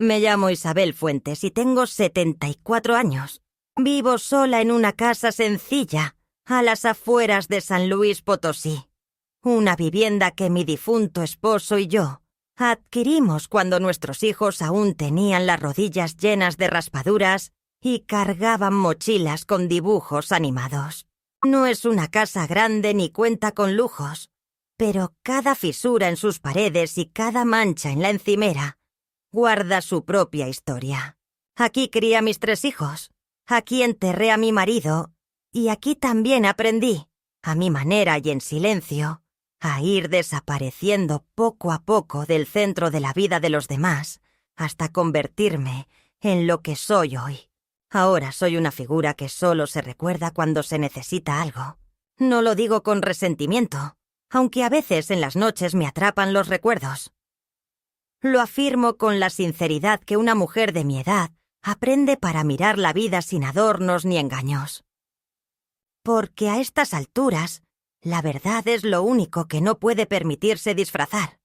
Me llamo Isabel Fuentes y tengo 74 años. Vivo sola en una casa sencilla, a las afueras de San Luis Potosí. Una vivienda que mi difunto esposo y yo adquirimos cuando nuestros hijos aún tenían las rodillas llenas de raspaduras y cargaban mochilas con dibujos animados. No es una casa grande ni cuenta con lujos, pero cada fisura en sus paredes y cada mancha en la encimera guarda su propia historia. Aquí crié a mis 3 hijos, aquí enterré a mi marido y aquí también aprendí, a mi manera y en silencio, a ir desapareciendo poco a poco del centro de la vida de los demás hasta convertirme en lo que soy hoy. Ahora soy una figura que solo se recuerda cuando se necesita algo. No lo digo con resentimiento, aunque a veces en las noches me atrapan los recuerdos. Lo afirmo con la sinceridad que una mujer de mi edad aprende para mirar la vida sin adornos ni engaños. Porque a estas alturas, la verdad es lo único que no puede permitirse disfrazar.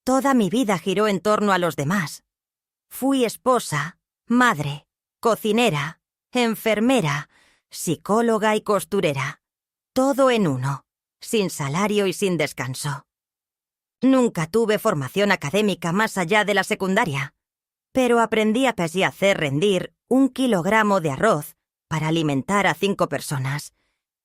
Toda mi vida giró en torno a los demás. Fui esposa, madre, cocinera, enfermera, psicóloga y costurera. Todo en uno, sin salario y sin descanso. Nunca tuve formación académica más allá de la secundaria, pero aprendí a pesar de hacer rendir 1 kilogramo de arroz para alimentar a 5 personas,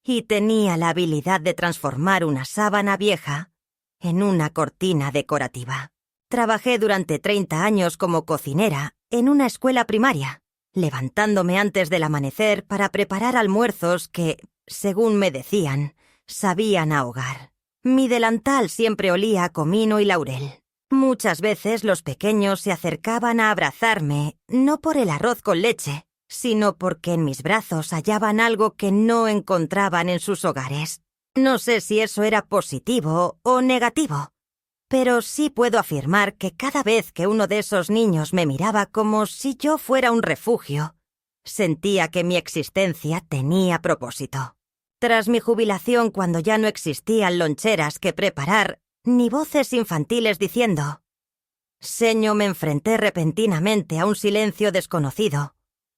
y tenía la habilidad de transformar una sábana vieja en una cortina decorativa. Trabajé durante 30 años como cocinera en una escuela primaria, levantándome antes del amanecer para preparar almuerzos que, según me decían, sabían a hogar. Mi delantal siempre olía a comino y laurel. Muchas veces los pequeños se acercaban a abrazarme, no por el arroz con leche, sino porque en mis brazos hallaban algo que no encontraban en sus hogares. No sé si eso era positivo o negativo, pero sí puedo afirmar que cada vez que uno de esos niños me miraba como si yo fuera un refugio, sentía que mi existencia tenía propósito. Tras mi jubilación, cuando ya no existían loncheras que preparar, ni voces infantiles diciendo «Seño», me enfrenté repentinamente a un silencio desconocido,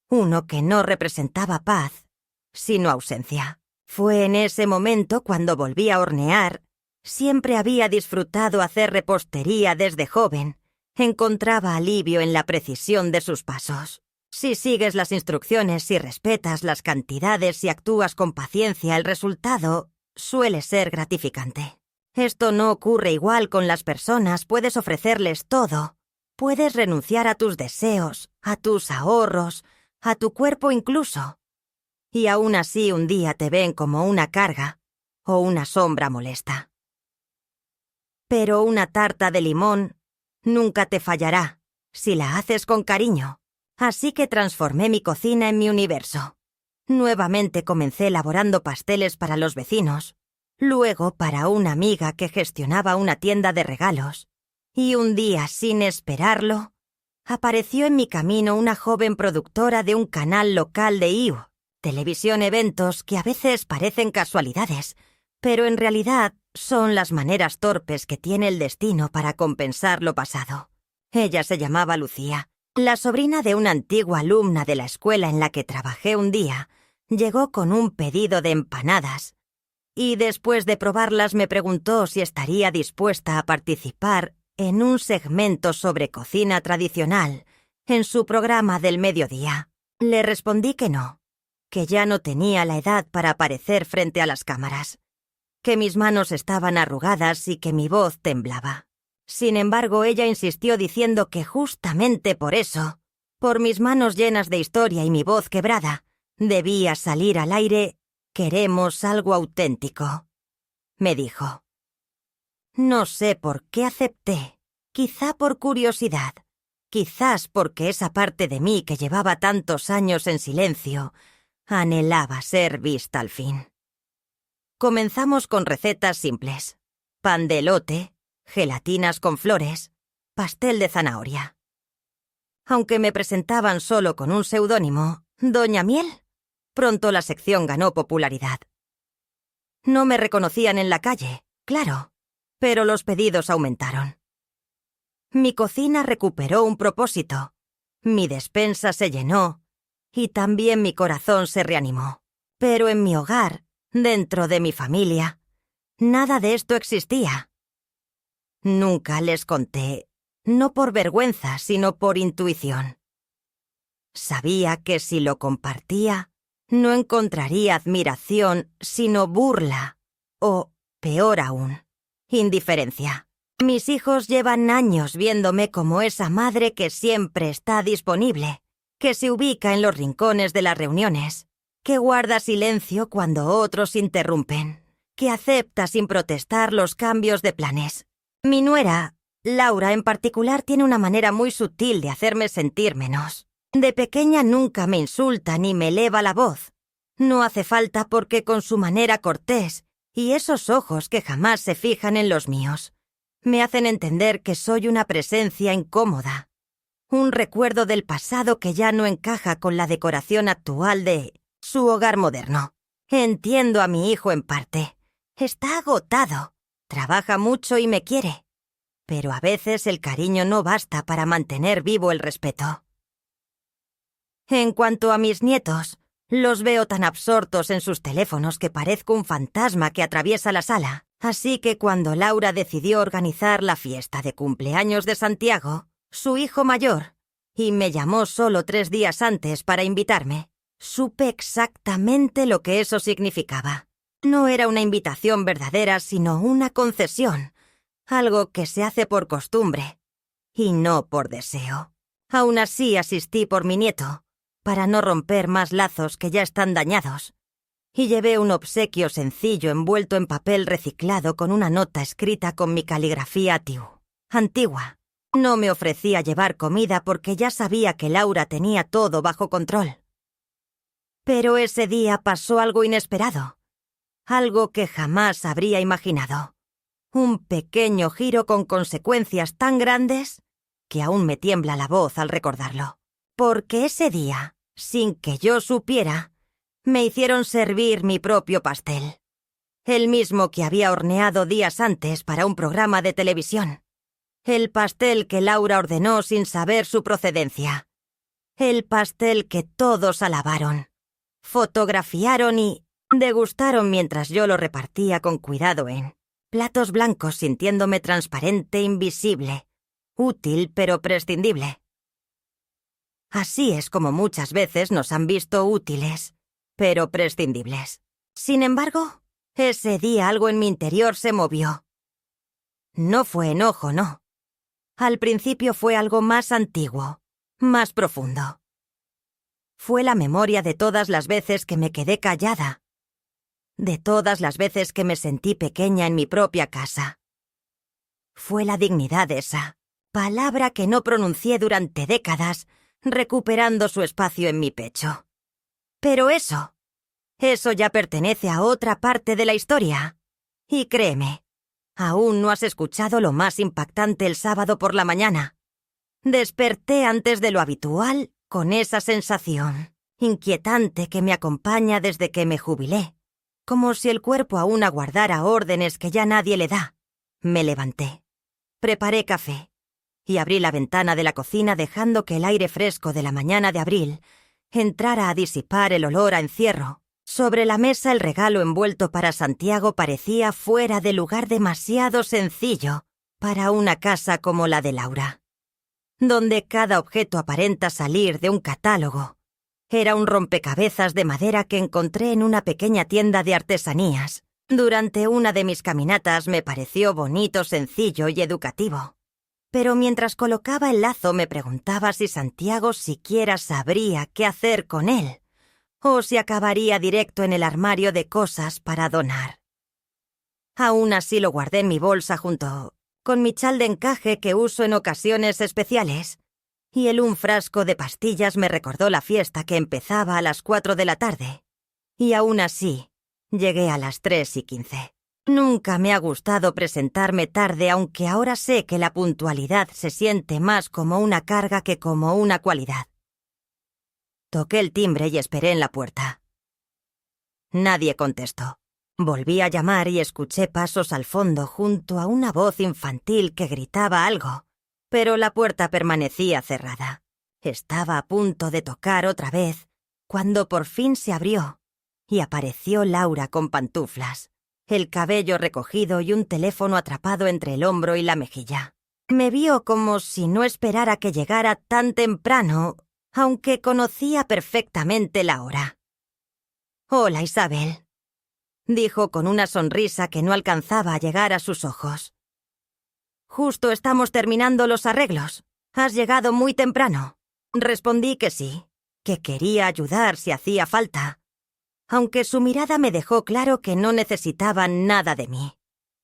uno que no representaba paz, sino ausencia. Fue en ese momento cuando volví a hornear. Siempre había disfrutado hacer repostería desde joven. Encontraba alivio en la precisión de sus pasos. Si sigues las instrucciones y respetas las cantidades y actúas con paciencia, el resultado suele ser gratificante. Esto no ocurre igual con las personas. Puedes ofrecerles todo. Puedes renunciar a tus deseos, a tus ahorros, a tu cuerpo incluso. Y aún así un día te ven como una carga o una sombra molesta. Pero una tarta de limón nunca te fallará si la haces con cariño. Así que transformé mi cocina en mi universo. Nuevamente comencé elaborando pasteles para los vecinos, luego para una amiga que gestionaba una tienda de regalos, y un día, sin esperarlo, apareció en mi camino una joven productora de un canal local de IU, televisión, eventos que a veces parecen casualidades, pero en realidad son las maneras torpes que tiene el destino para compensar lo pasado. Ella se llamaba Lucía. La sobrina de una antigua alumna de la escuela en la que trabajé un día llegó con un pedido de empanadas y después de probarlas me preguntó si estaría dispuesta a participar en un segmento sobre cocina tradicional en su programa del mediodía. Le respondí que no, que ya no tenía la edad para aparecer frente a las cámaras, que mis manos estaban arrugadas y que mi voz temblaba. Sin embargo, ella insistió diciendo que justamente por eso, por mis manos llenas de historia y mi voz quebrada, debía salir al aire «Queremos algo auténtico», me dijo. No sé por qué acepté, quizá por curiosidad, quizás porque esa parte de mí que llevaba tantos años en silencio anhelaba ser vista al fin. Comenzamos con recetas simples: pan de elote, gelatinas con flores, pastel de zanahoria. Aunque me presentaban solo con un seudónimo, Doña Miel, pronto la sección ganó popularidad. No me reconocían en la calle, claro, pero los pedidos aumentaron. Mi cocina recuperó un propósito, mi despensa se llenó y también mi corazón se reanimó. Pero en mi hogar, dentro de mi familia, nada de esto existía. Nunca les conté, no por vergüenza, sino por intuición. Sabía que si lo compartía, no encontraría admiración, sino burla, o, peor aún, indiferencia. Mis hijos llevan años viéndome como esa madre que siempre está disponible, que se ubica en los rincones de las reuniones, que guarda silencio cuando otros interrumpen, que acepta sin protestar los cambios de planes. Mi nuera, Laura en particular, tiene una manera muy sutil de hacerme sentir menos. De pequeña nunca me insulta ni me eleva la voz. No hace falta porque con su manera cortés y esos ojos que jamás se fijan en los míos, me hacen entender que soy una presencia incómoda, un recuerdo del pasado que ya no encaja con la decoración actual de su hogar moderno. Entiendo a mi hijo en parte. Está agotado, trabaja mucho y me quiere, pero a veces el cariño no basta para mantener vivo el respeto. En cuanto a mis nietos, los veo tan absortos en sus teléfonos que parezco un fantasma que atraviesa la sala. Así que cuando Laura decidió organizar la fiesta de cumpleaños de Santiago, su hijo mayor, y me llamó solo 3 días antes para invitarme, supe exactamente lo que eso significaba. No era una invitación verdadera, sino una concesión, algo que se hace por costumbre, y no por deseo. Aún así asistí por mi nieto, para no romper más lazos que ya están dañados, y llevé un obsequio sencillo envuelto en papel reciclado con una nota escrita con mi caligrafía antigua. No me ofrecía llevar comida porque ya sabía que Laura tenía todo bajo control. Pero ese día pasó algo inesperado, algo que jamás habría imaginado. Un pequeño giro con consecuencias tan grandes que aún me tiembla la voz al recordarlo. Porque ese día, sin que yo supiera, me hicieron servir mi propio pastel. El mismo que había horneado días antes para un programa de televisión. El pastel que Laura ordenó sin saber su procedencia. El pastel que todos alabaron, fotografiaron y degustaron mientras yo lo repartía con cuidado en platos blancos, sintiéndome transparente e invisible, útil pero prescindible. Así es como muchas veces nos han visto útiles, pero prescindibles. Sin embargo, ese día algo en mi interior se movió. No fue enojo, no. Al principio fue algo más antiguo, más profundo. Fue la memoria de todas las veces que me quedé callada, de todas las veces que me sentí pequeña en mi propia casa. Fue la dignidad esa, palabra que no pronuncié durante décadas, recuperando su espacio en mi pecho. Pero eso ya pertenece a otra parte de la historia. Y créeme, aún no has escuchado lo más impactante el sábado por la mañana. Desperté antes de lo habitual con esa sensación inquietante que me acompaña desde que me jubilé, como si el cuerpo aún aguardara órdenes que ya nadie le da. Me levanté, preparé café y abrí la ventana de la cocina dejando que el aire fresco de la mañana de abril entrara a disipar el olor a encierro. Sobre la mesa el regalo envuelto para Santiago parecía fuera de lugar, demasiado sencillo para una casa como la de Laura, donde cada objeto aparenta salir de un catálogo. Era un rompecabezas de madera que encontré en una pequeña tienda de artesanías. Durante una de mis caminatas me pareció bonito, sencillo y educativo. Pero mientras colocaba el lazo me preguntaba si Santiago siquiera sabría qué hacer con él, o si acabaría directo en el armario de cosas para donar. Aún así lo guardé en mi bolsa junto con mi chal de encaje que uso en ocasiones especiales, y un frasco de pastillas me recordó la fiesta que empezaba a las 4 de la tarde. Y aún así, llegué a las 3:15. Nunca me ha gustado presentarme tarde, aunque ahora sé que la puntualidad se siente más como una carga que como una cualidad. Toqué el timbre y esperé en la puerta. Nadie contestó. Volví a llamar y escuché pasos al fondo junto a una voz infantil que gritaba algo, pero la puerta permanecía cerrada. Estaba a punto de tocar otra vez, cuando por fin se abrió, y apareció Laura con pantuflas, el cabello recogido y un teléfono atrapado entre el hombro y la mejilla. Me vio como si no esperara que llegara tan temprano, aunque conocía perfectamente la hora. «Hola, Isabel», dijo con una sonrisa que no alcanzaba a llegar a sus ojos. «Justo estamos terminando los arreglos. ¿Has llegado muy temprano?» Respondí que sí, que quería ayudar si hacía falta, aunque su mirada me dejó claro que no necesitaba nada de mí.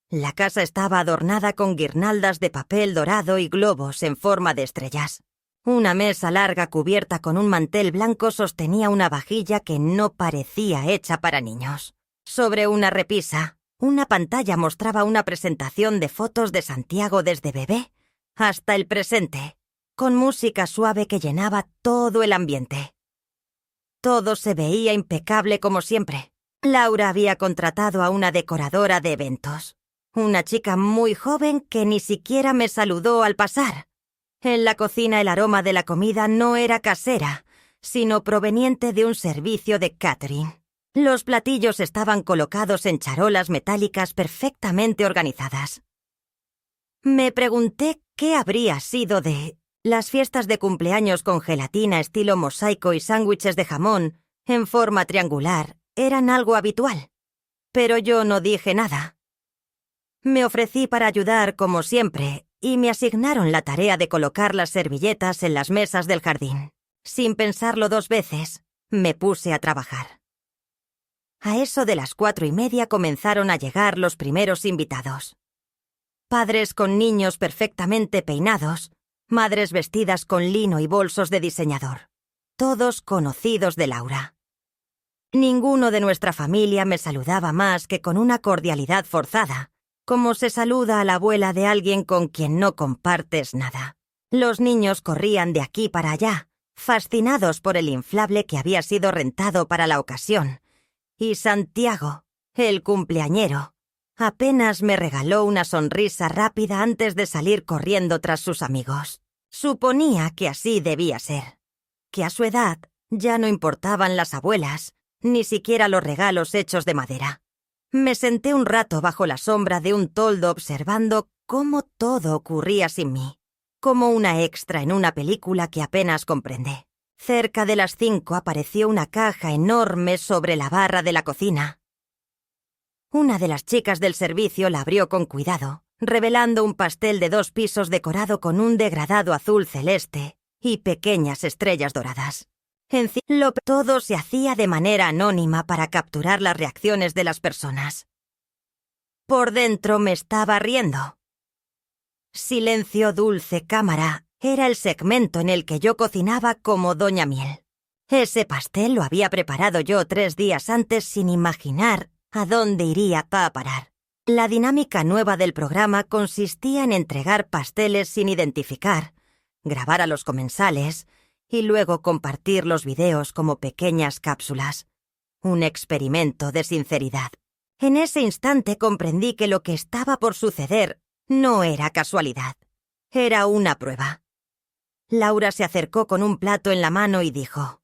La casa estaba adornada con guirnaldas de papel dorado y globos en forma de estrellas. Una mesa larga cubierta con un mantel blanco sostenía una vajilla que no parecía hecha para niños. Sobre una repisa, una pantalla mostraba una presentación de fotos de Santiago desde bebé hasta el presente, con música suave que llenaba todo el ambiente. Todo se veía impecable como siempre. Laura había contratado a una decoradora de eventos, una chica muy joven que ni siquiera me saludó al pasar. En la cocina el aroma de la comida no era casera, sino proveniente de un servicio de catering. Los platillos estaban colocados en charolas metálicas perfectamente organizadas. Me pregunté qué habría sido de las fiestas de cumpleaños con gelatina estilo mosaico y sándwiches de jamón en forma triangular eran algo habitual, pero yo no dije nada. Me ofrecí para ayudar como siempre y me asignaron la tarea de colocar las servilletas en las mesas del jardín. Sin pensarlo 2 veces, me puse a trabajar. A eso de las 4:30 comenzaron a llegar los primeros invitados. Padres con niños perfectamente peinados, madres vestidas con lino y bolsos de diseñador, todos conocidos de Laura. Ninguno de nuestra familia me saludaba más que con una cordialidad forzada, como se saluda a la abuela de alguien con quien no compartes nada. Los niños corrían de aquí para allá, fascinados por el inflable que había sido rentado para la ocasión, y Santiago, el cumpleañero, apenas me regaló una sonrisa rápida antes de salir corriendo tras sus amigos. Suponía que así debía ser, que a su edad ya no importaban las abuelas, ni siquiera los regalos hechos de madera. Me senté un rato bajo la sombra de un toldo observando cómo todo ocurría sin mí, como una extra en una película que apenas comprende. Cerca de las 5 apareció una caja enorme sobre la barra de la cocina. Una de las chicas del servicio la abrió con cuidado, revelando un pastel de 2 pisos decorado con un degradado azul celeste y pequeñas estrellas doradas. Todo se hacía de manera anónima para capturar las reacciones de las personas. Por dentro me estaba riendo. Silencio, dulce cámara era el segmento en el que yo cocinaba como Doña Miel. Ese pastel lo había preparado yo 3 días antes sin imaginar a dónde iría a parar. La dinámica nueva del programa consistía en entregar pasteles sin identificar, grabar a los comensales y luego compartir los videos como pequeñas cápsulas. Un experimento de sinceridad. En ese instante comprendí que lo que estaba por suceder no era casualidad. Era una prueba. Laura se acercó con un plato en la mano y dijo: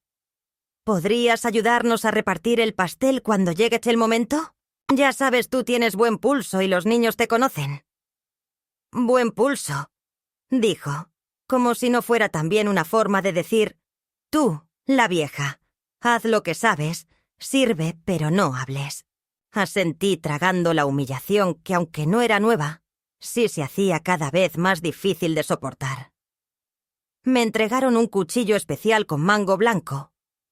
¿podrías ayudarnos a repartir el pastel cuando llegue el momento? Ya sabes, tú tienes buen pulso y los niños te conocen. Buen pulso, dijo, como si no fuera también una forma de decir: tú, la vieja, haz lo que sabes, sirve pero no hables. Asentí tragando la humillación que, aunque no era nueva, sí se hacía cada vez más difícil de soportar. Me entregaron un cuchillo especial con mango blanco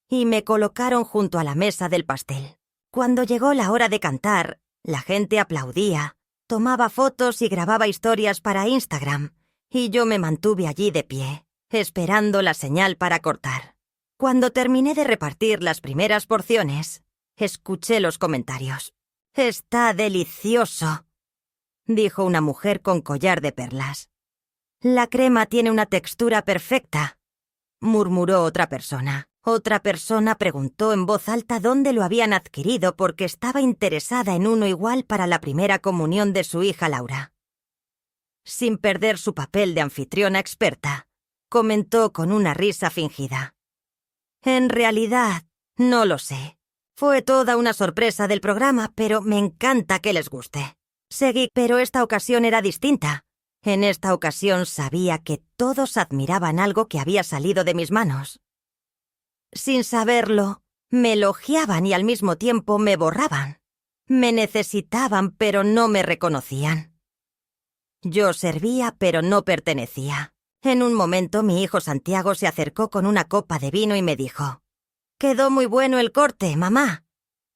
y me colocaron junto a la mesa del pastel. Cuando llegó la hora de cantar, la gente aplaudía, tomaba fotos y grababa historias para Instagram, y yo me mantuve allí de pie, esperando la señal para cortar. Cuando terminé de repartir las primeras porciones, escuché los comentarios. «Está delicioso», dijo una mujer con collar de perlas. «La crema tiene una textura perfecta», murmuró otra persona. Otra persona preguntó en voz alta dónde lo habían adquirido porque estaba interesada en uno igual para la primera comunión de su hija Laura. sin perder su papel de anfitriona experta, comentó con una risa fingida. En realidad, no lo sé. Fue toda una sorpresa del programa, pero me encanta que les guste. Seguí, pero esta ocasión era distinta. En esta ocasión sabía que todos admiraban algo que había salido de mis manos. Sin saberlo, me elogiaban y al mismo tiempo me borraban. Me necesitaban, pero no me reconocían. Yo servía, pero no pertenecía. En un momento mi hijo Santiago se acercó con una copa de vino y me dijo: «Quedó muy bueno el corte, mamá.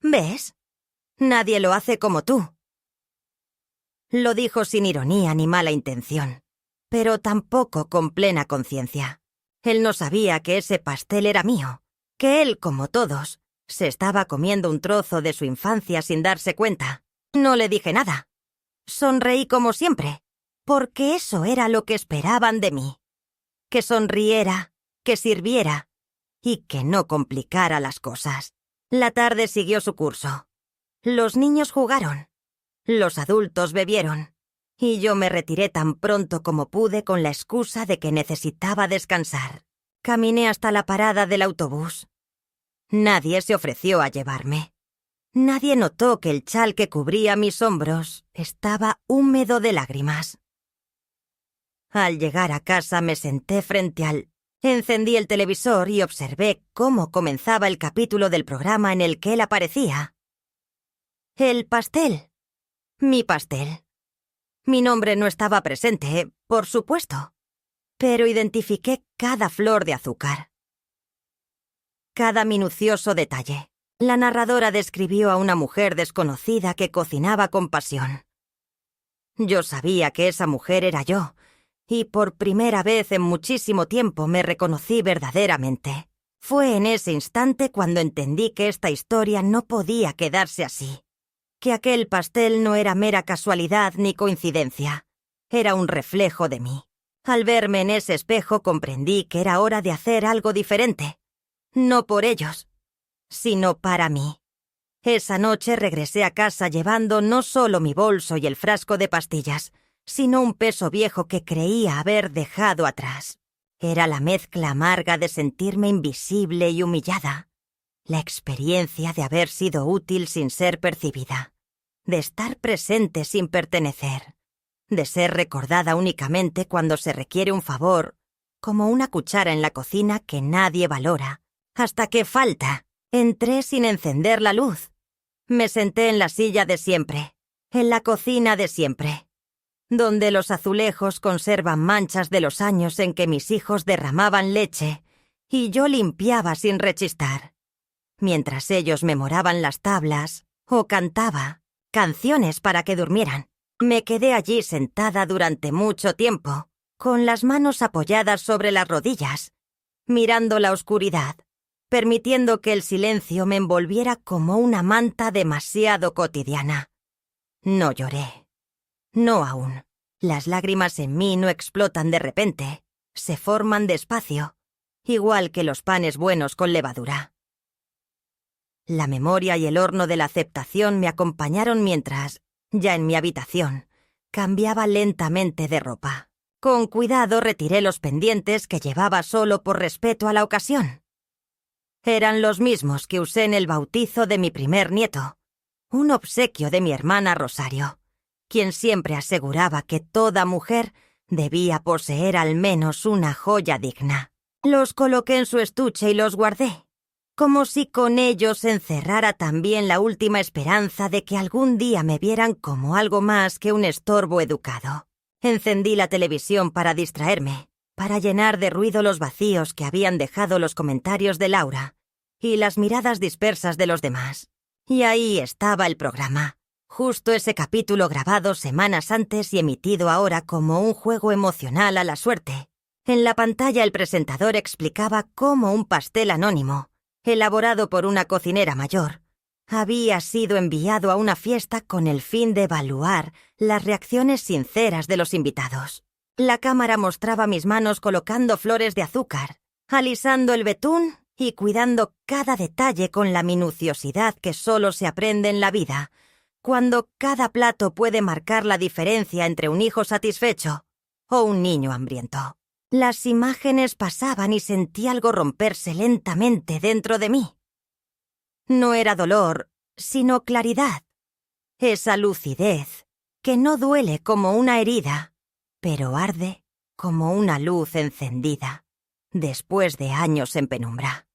¿Ves? Nadie lo hace como tú». Lo dijo sin ironía ni mala intención, pero tampoco con plena conciencia. Él no sabía que ese pastel era mío, que él, como todos, se estaba comiendo un trozo de su infancia sin darse cuenta. No le dije nada. Sonreí como siempre, porque eso era lo que esperaban de mí. Que sonriera, que sirviera y que no complicara las cosas. La tarde siguió su curso. Los niños jugaron. Los adultos bebieron. Y yo me retiré tan pronto como pude con la excusa de que necesitaba descansar. Caminé hasta la parada del autobús. Nadie se ofreció a llevarme. Nadie notó que el chal que cubría mis hombros estaba húmedo de lágrimas. Al llegar a casa me senté frente al... Encendí el televisor y observé cómo comenzaba el capítulo del programa en el que él aparecía. El pastel. Mi pastel. Mi nombre no estaba presente, por supuesto, pero identifiqué cada flor de azúcar. Cada minucioso detalle. La narradora describió a una mujer desconocida que cocinaba con pasión. Yo sabía que esa mujer era yo, y por primera vez en muchísimo tiempo me reconocí verdaderamente. Fue en ese instante cuando entendí que esta historia no podía quedarse así, que aquel pastel no era mera casualidad ni coincidencia, era un reflejo de mí. Al verme en ese espejo comprendí que era hora de hacer algo diferente. No por ellos, sino para mí. Esa noche regresé a casa llevando no solo mi bolso y el frasco de pastillas, sino un peso viejo que creía haber dejado atrás. Era la mezcla amarga de sentirme invisible y humillada, la experiencia de haber sido útil sin ser percibida, de estar presente sin pertenecer, de ser recordada únicamente cuando se requiere un favor, como una cuchara en la cocina que nadie valora, hasta que falta. Entré sin encender la luz. Me senté en la silla de siempre, en la cocina de siempre, donde los azulejos conservan manchas de los años en que mis hijos derramaban leche y yo limpiaba sin rechistar, mientras ellos memoraban las tablas o cantaba canciones para que durmieran. Me quedé allí sentada durante mucho tiempo, con las manos apoyadas sobre las rodillas, mirando la oscuridad, permitiendo que el silencio me envolviera como una manta demasiado cotidiana. No lloré. No aún. Las lágrimas en mí no explotan de repente, se forman despacio, igual que los panes buenos con levadura. La memoria y el horno de la aceptación me acompañaron mientras, ya en mi habitación, cambiaba lentamente de ropa. Con cuidado retiré los pendientes que llevaba solo por respeto a la ocasión. Eran los mismos que usé en el bautizo de mi primer nieto, un obsequio de mi hermana Rosario, quien siempre aseguraba que toda mujer debía poseer al menos una joya digna. Los coloqué en su estuche y los guardé, como si con ellos encerrara también la última esperanza de que algún día me vieran como algo más que un estorbo educado. Encendí la televisión para distraerme, para llenar de ruido los vacíos que habían dejado los comentarios de Laura y las miradas dispersas de los demás. Y ahí estaba el programa, justo ese capítulo grabado semanas antes y emitido ahora como un juego emocional a la suerte. En la pantalla el presentador explicaba cómo un pastel anónimo, elaborado por una cocinera mayor, había sido enviado a una fiesta con el fin de evaluar las reacciones sinceras de los invitados. La cámara mostraba mis manos colocando flores de azúcar, alisando el betún y cuidando cada detalle con la minuciosidad que solo se aprende en la vida, cuando cada plato puede marcar la diferencia entre un hijo satisfecho o un niño hambriento. Las imágenes pasaban y sentí algo romperse lentamente dentro de mí. No era dolor, sino claridad. Esa lucidez que no duele como una herida, pero arde como una luz encendida, después de años en penumbra.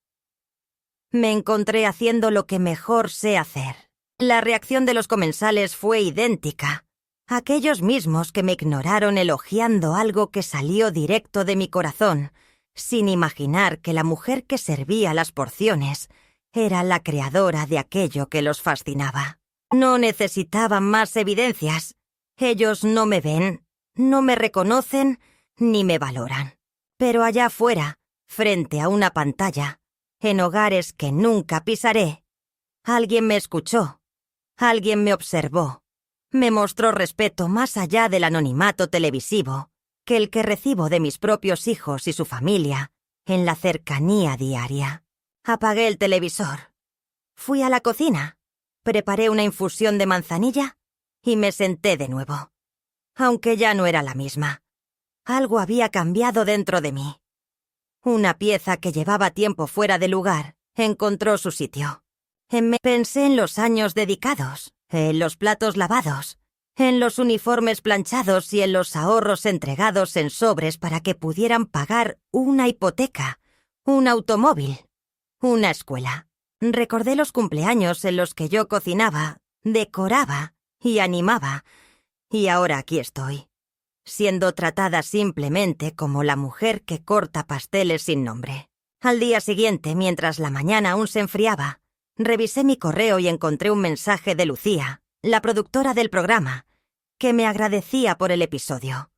Me encontré haciendo lo que mejor sé hacer. La reacción de los comensales fue idéntica. Aquellos mismos que me ignoraron elogiando algo que salió directo de mi corazón, sin imaginar que la mujer que servía las porciones era la creadora de aquello que los fascinaba. No necesitaban más evidencias. Ellos no me ven, no me reconocen, ni me valoran. Pero allá afuera, frente a una pantalla, en hogares que nunca pisaré, alguien me escuchó, alguien me observó, me mostró respeto más allá del anonimato televisivo que el que recibo de mis propios hijos y su familia en la cercanía diaria. Apagué el televisor. Fui a la cocina, preparé una infusión de manzanilla y me senté de nuevo. Aunque ya no era la misma. Algo había cambiado dentro de mí. Una pieza que llevaba tiempo fuera de lugar encontró su sitio. Pensé en los años dedicados, en los platos lavados, en los uniformes planchados y en los ahorros entregados en sobres para que pudieran pagar una hipoteca, un automóvil, una escuela. Recordé los cumpleaños en los que yo cocinaba, decoraba y animaba, y ahora aquí estoy, siendo tratada simplemente como la mujer que corta pasteles sin nombre. Al día siguiente, mientras la mañana aún se enfriaba, revisé mi correo y encontré un mensaje de Lucía, la productora del programa, que me agradecía por el episodio.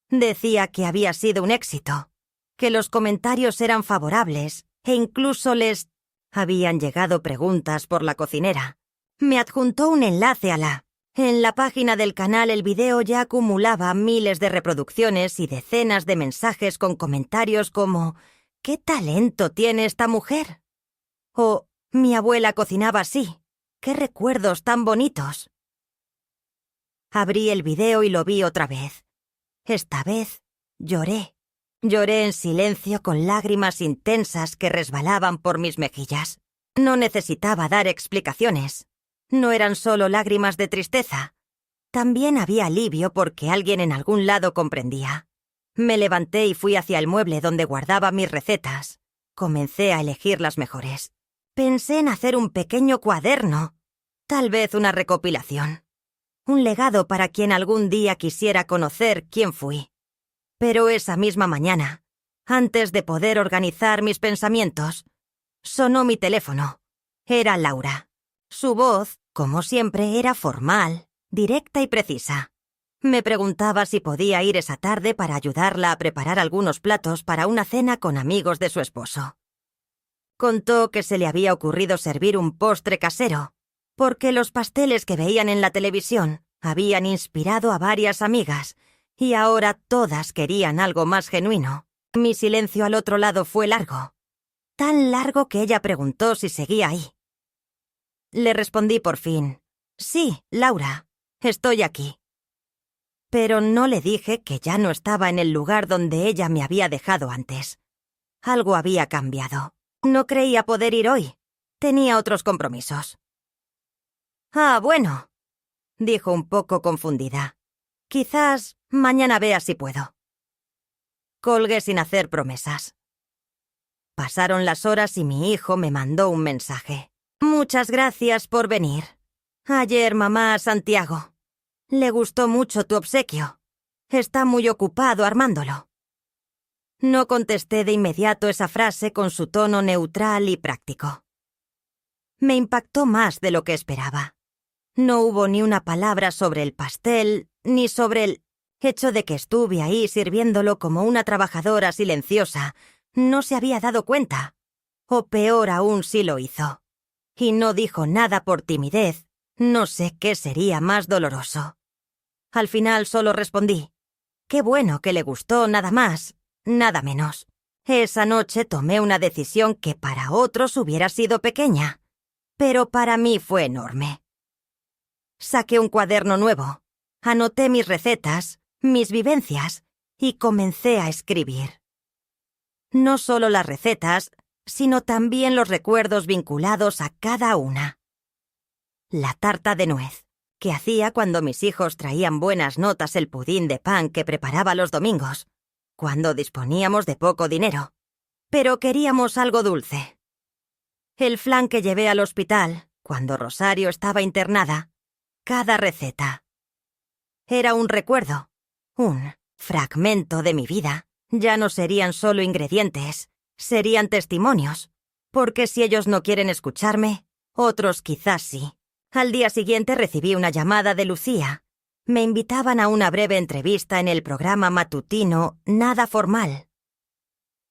Decía que había sido un éxito, que los comentarios eran favorables e incluso les habían llegado preguntas por la cocinera. Me adjuntó un enlace En la página del canal el video ya acumulaba miles de reproducciones y decenas de mensajes con comentarios como «¿Qué talento tiene esta mujer?» o «Mi abuela cocinaba así. ¡Qué recuerdos tan bonitos!». Abrí el video y lo vi otra vez. Esta vez lloré. Lloré en silencio con lágrimas intensas que resbalaban por mis mejillas. No necesitaba dar explicaciones. No eran solo lágrimas de tristeza. También había alivio porque alguien en algún lado comprendía. Me levanté y fui hacia el mueble donde guardaba mis recetas. Comencé a elegir las mejores. Pensé en hacer un pequeño cuaderno, tal vez una recopilación. Un legado para quien algún día quisiera conocer quién fui. Pero esa misma mañana, antes de poder organizar mis pensamientos, sonó mi teléfono. Era Laura. Su voz, como siempre, era formal, directa y precisa. Me preguntaba si podía ir esa tarde para ayudarla a preparar algunos platos para una cena con amigos de su esposo. Contó que se le había ocurrido servir un postre casero, porque los pasteles que veían en la televisión habían inspirado a varias amigas, y ahora todas querían algo más genuino. Mi silencio al otro lado fue largo, tan largo que ella preguntó si seguía ahí. Le respondí por fin, «Sí, Laura, estoy aquí». Pero no le dije que ya no estaba en el lugar donde ella me había dejado antes. Algo había cambiado. No creía poder ir hoy. Tenía otros compromisos. «Ah, bueno», dijo un poco confundida. «Quizás mañana vea si puedo». Colgué sin hacer promesas. Pasaron las horas y mi hijo me mandó un mensaje. «Muchas gracias por venir. Ayer mamá a Santiago. Le gustó mucho tu obsequio. Está muy ocupado armándolo». No contesté de inmediato esa frase con su tono neutral y práctico. Me impactó más de lo que esperaba. No hubo ni una palabra sobre el pastel, ni sobre el hecho de que estuve ahí sirviéndolo como una trabajadora silenciosa. No se había dado cuenta. O peor aún si lo hizo. Y no dijo nada por timidez. No sé qué sería más doloroso. Al final solo respondí. «Qué bueno que le gustó, nada más, nada menos». Esa noche tomé una decisión que para otros hubiera sido pequeña, pero para mí fue enorme. Saqué un cuaderno nuevo, anoté mis recetas, mis vivencias y comencé a escribir. No solo las recetas, sino también los recuerdos vinculados a cada una. La tarta de nuez, que hacía cuando mis hijos traían buenas notas, el pudín de pan que preparaba los domingos, cuando disponíamos de poco dinero, pero queríamos algo dulce. El flan que llevé al hospital, cuando Rosario estaba internada, cada receta. Era un recuerdo, un fragmento de mi vida. Ya no serían solo ingredientes, serían testimonios, porque si ellos no quieren escucharme, otros quizás sí. Al día siguiente recibí una llamada de Lucía. Me invitaban a una breve entrevista en el programa matutino Nada Formal.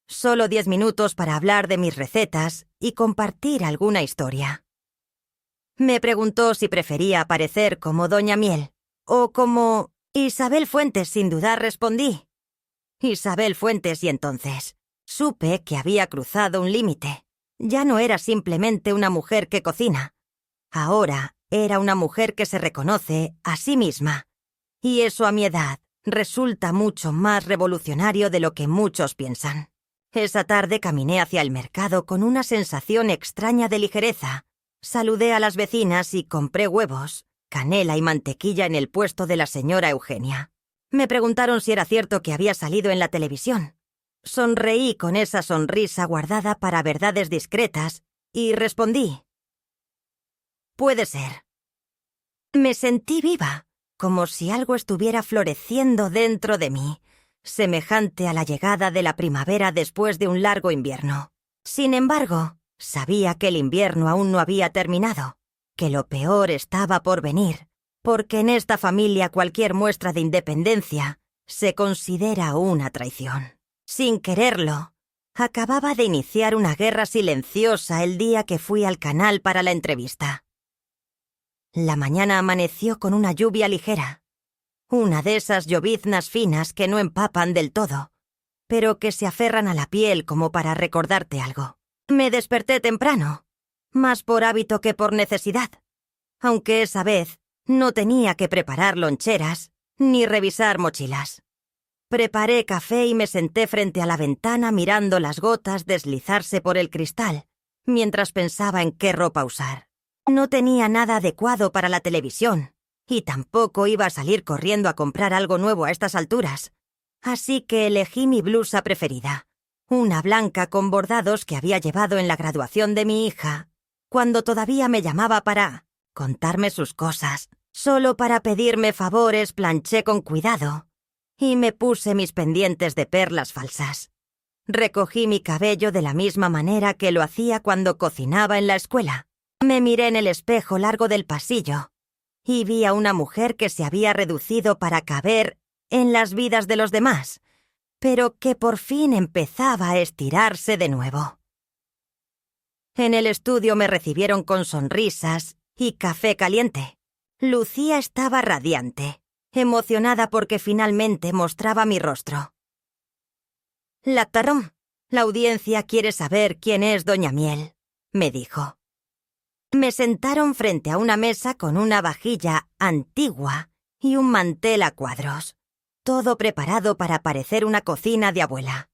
Solo 10 minutos para hablar de mis recetas y compartir alguna historia. Me preguntó si prefería aparecer como Doña Miel o como Isabel Fuentes. Sin dudar respondí Isabel Fuentes, y entonces supe que había cruzado un límite. Ya no era simplemente una mujer que cocina. Ahora era una mujer que se reconoce a sí misma. Y eso a mi edad resulta mucho más revolucionario de lo que muchos piensan. Esa tarde caminé hacia el mercado con una sensación extraña de ligereza. Saludé a las vecinas y compré huevos, canela y mantequilla en el puesto de la señora Eugenia. Me preguntaron si era cierto que había salido en la televisión. Sonreí con esa sonrisa guardada para verdades discretas y respondí: puede ser. Me sentí viva, como si algo estuviera floreciendo dentro de mí, semejante a la llegada de la primavera después de un largo invierno. Sin embargo, sabía que el invierno aún no había terminado, que lo peor estaba por venir, porque en esta familia cualquier muestra de independencia se considera una traición. Sin quererlo, acababa de iniciar una guerra silenciosa el día que fui al canal para la entrevista. La mañana amaneció con una lluvia ligera, una de esas lloviznas finas que no empapan del todo, pero que se aferran a la piel como para recordarte algo. Me desperté temprano, más por hábito que por necesidad, aunque esa vez no tenía que preparar loncheras ni revisar mochilas. Preparé café y me senté frente a la ventana mirando las gotas deslizarse por el cristal, mientras pensaba en qué ropa usar. No tenía nada adecuado para la televisión, y tampoco iba a salir corriendo a comprar algo nuevo a estas alturas. Así que elegí mi blusa preferida, una blanca con bordados que había llevado en la graduación de mi hija, cuando todavía me llamaba para contarme sus cosas. Solo para pedirme favores planché con cuidado y me puse mis pendientes de perlas falsas. Recogí mi cabello de la misma manera que lo hacía cuando cocinaba en la escuela. Me miré en el espejo largo del pasillo y vi a una mujer que se había reducido para caber en las vidas de los demás, pero que por fin empezaba a estirarse de nuevo. En el estudio me recibieron con sonrisas y café caliente. Lucía estaba radiante, emocionada porque finalmente mostraba mi rostro. «Lactarom, la audiencia quiere saber quién es Doña Miel», me dijo. Me sentaron frente a una mesa con una vajilla antigua y un mantel a cuadros, todo preparado para parecer una cocina de abuela.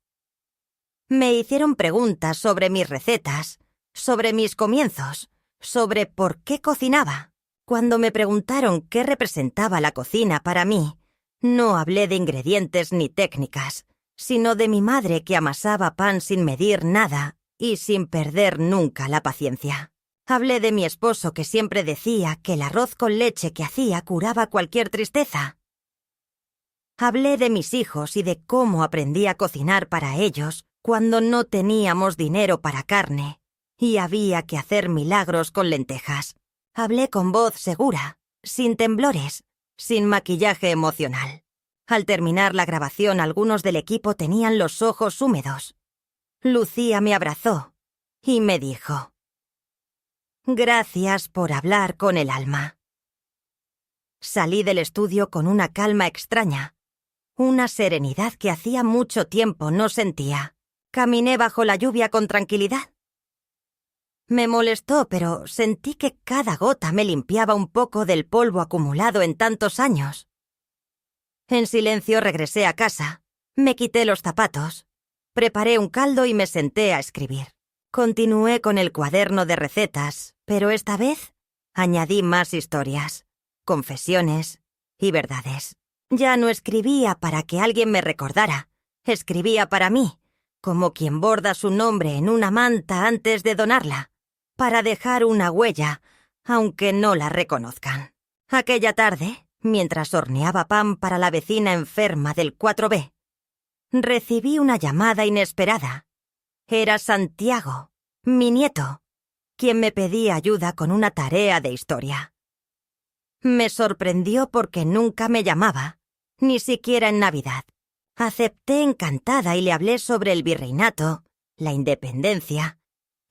Me hicieron preguntas sobre mis recetas, sobre mis comienzos, sobre por qué cocinaba. Cuando me preguntaron qué representaba la cocina para mí, no hablé de ingredientes ni técnicas, sino de mi madre que amasaba pan sin medir nada y sin perder nunca la paciencia. Hablé de mi esposo que siempre decía que el arroz con leche que hacía curaba cualquier tristeza. Hablé de mis hijos y de cómo aprendí a cocinar para ellos cuando no teníamos dinero para carne y había que hacer milagros con lentejas. Hablé con voz segura, sin temblores, sin maquillaje emocional. Al terminar la grabación, algunos del equipo tenían los ojos húmedos. Lucía me abrazó y me dijo: «Gracias por hablar con el alma». Salí del estudio con una calma extraña, una serenidad que hacía mucho tiempo no sentía. Caminé bajo la lluvia con tranquilidad. Me molestó, pero sentí que cada gota me limpiaba un poco del polvo acumulado en tantos años. En silencio regresé a casa, me quité los zapatos, preparé un caldo y me senté a escribir. Continué con el cuaderno de recetas, pero esta vez añadí más historias, confesiones y verdades. Ya no escribía para que alguien me recordara, escribía para mí, como quien borda su nombre en una manta antes de donarla, para dejar una huella, aunque no la reconozcan. Aquella tarde, mientras horneaba pan para la vecina enferma del 4B, recibí una llamada inesperada. Era Santiago, mi nieto, quien me pedía ayuda con una tarea de historia. Me sorprendió porque nunca me llamaba, ni siquiera en Navidad. Acepté encantada y le hablé sobre el virreinato, la independencia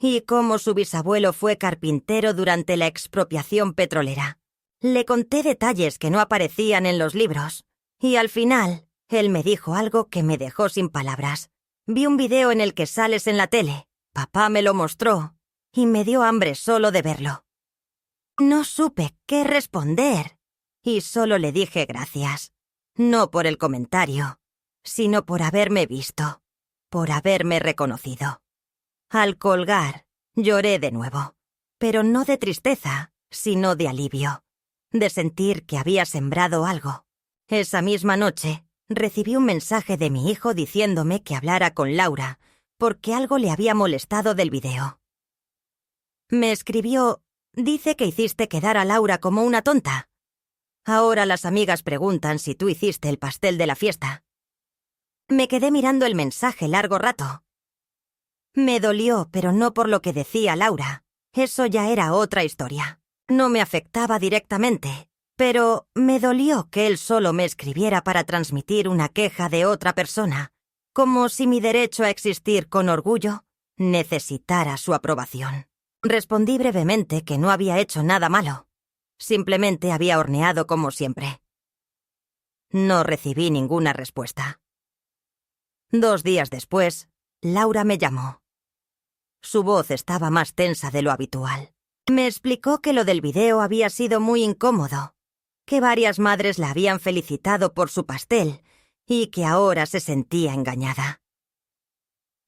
y cómo su bisabuelo fue carpintero durante la expropiación petrolera. Le conté detalles que no aparecían en los libros y al final él me dijo algo que me dejó sin palabras. Vi un video en el que sales en la tele, papá me lo mostró y me dio hambre solo de verlo. No supe qué responder y solo le dije gracias, no por el comentario, sino por haberme visto, por haberme reconocido. Al colgar, lloré de nuevo, pero no de tristeza, sino de alivio, de sentir que había sembrado algo. Esa misma noche, recibí un mensaje de mi hijo diciéndome que hablara con Laura, porque algo le había molestado del video. Me escribió: «Dice que hiciste quedar a Laura como una tonta. Ahora las amigas preguntan si tú hiciste el pastel de la fiesta». Me quedé mirando el mensaje largo rato. Me dolió, pero no por lo que decía Laura. Eso ya era otra historia. No me afectaba directamente, pero me dolió que él solo me escribiera para transmitir una queja de otra persona, como si mi derecho a existir con orgullo necesitara su aprobación. Respondí brevemente que no había hecho nada malo. Simplemente había horneado como siempre. No recibí ninguna respuesta. 2 días después, Laura me llamó. Su voz estaba más tensa de lo habitual. Me explicó que lo del video había sido muy incómodo, que varias madres la habían felicitado por su pastel y que ahora se sentía engañada.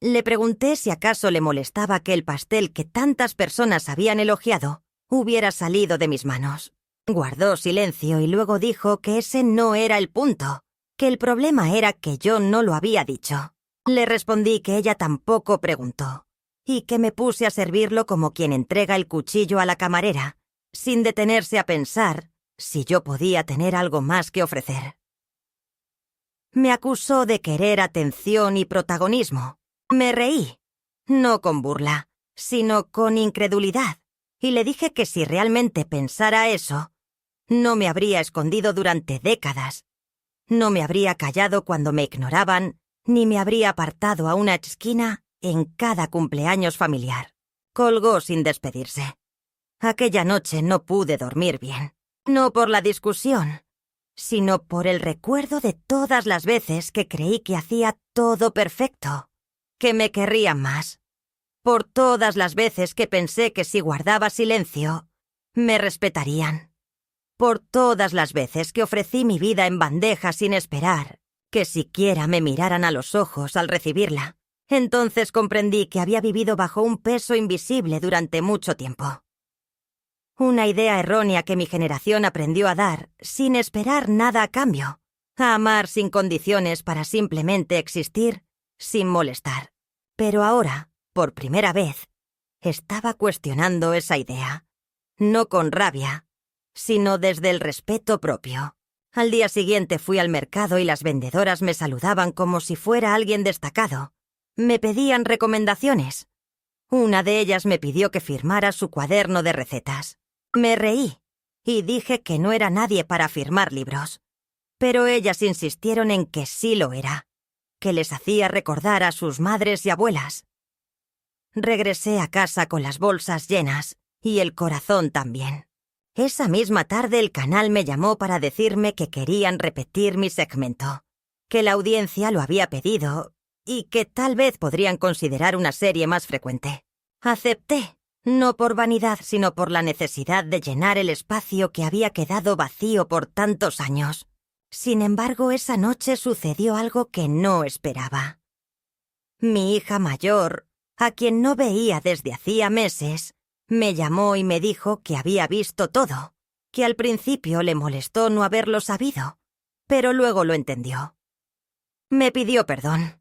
Le pregunté si acaso le molestaba que el pastel que tantas personas habían elogiado hubiera salido de mis manos. Guardó silencio y luego dijo que ese no era el punto, que el problema era que yo no lo había dicho. Le respondí que ella tampoco preguntó y que me puse a servirlo como quien entrega el cuchillo a la camarera, sin detenerse a pensar si yo podía tener algo más que ofrecer. Me acusó de querer atención y protagonismo. Me reí, no con burla, sino con incredulidad, y le dije que si realmente pensara eso, no me habría escondido durante décadas, no me habría callado cuando me ignoraban, ni me habría apartado a una esquina en cada cumpleaños familiar. Colgó sin despedirse. Aquella noche no pude dormir bien, no por la discusión, sino por el recuerdo de todas las veces que creí que hacía todo perfecto, que me querrían más, por todas las veces que pensé que si guardaba silencio, me respetarían, por todas las veces que ofrecí mi vida en bandeja sin esperar que siquiera me miraran a los ojos al recibirla. Entonces comprendí que había vivido bajo un peso invisible durante mucho tiempo. Una idea errónea que mi generación aprendió a dar sin esperar nada a cambio, a amar sin condiciones para simplemente existir sin molestar. Pero ahora, por primera vez, estaba cuestionando esa idea, no con rabia, sino desde el respeto propio. Al día siguiente fui al mercado y las vendedoras me saludaban como si fuera alguien destacado. Me pedían recomendaciones. Una de ellas me pidió que firmara su cuaderno de recetas. Me reí y dije que no era nadie para firmar libros. Pero ellas insistieron en que sí lo era, que les hacía recordar a sus madres y abuelas. Regresé a casa con las bolsas llenas y el corazón también. Esa misma tarde el canal me llamó para decirme que querían repetir mi segmento, que la audiencia lo había pedido y que tal vez podrían considerar una serie más frecuente. Acepté, No por vanidad, sino por la necesidad de llenar el espacio que había quedado vacío por tantos años. Sin embargo, esa noche sucedió algo que no esperaba. Mi hija mayor, a quien no veía desde hacía meses, me llamó y me dijo que había visto todo, que al principio le molestó no haberlo sabido, pero luego lo entendió. Me pidió perdón.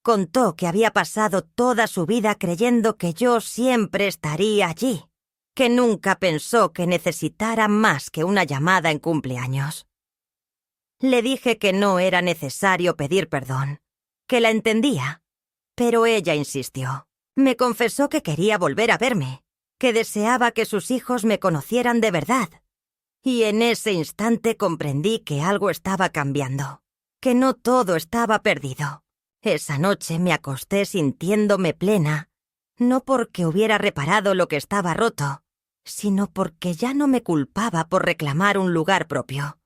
Contó que había pasado toda su vida creyendo que yo siempre estaría allí, que nunca pensó que necesitara más que una llamada en cumpleaños. Le dije que no era necesario pedir perdón, que la entendía, pero ella insistió. Me confesó que quería volver a verme, que deseaba que sus hijos me conocieran de verdad, y en ese instante comprendí que algo estaba cambiando, que no todo estaba perdido. Esa noche me acosté sintiéndome plena, no porque hubiera reparado lo que estaba roto, sino porque ya no me culpaba por reclamar un lugar propio.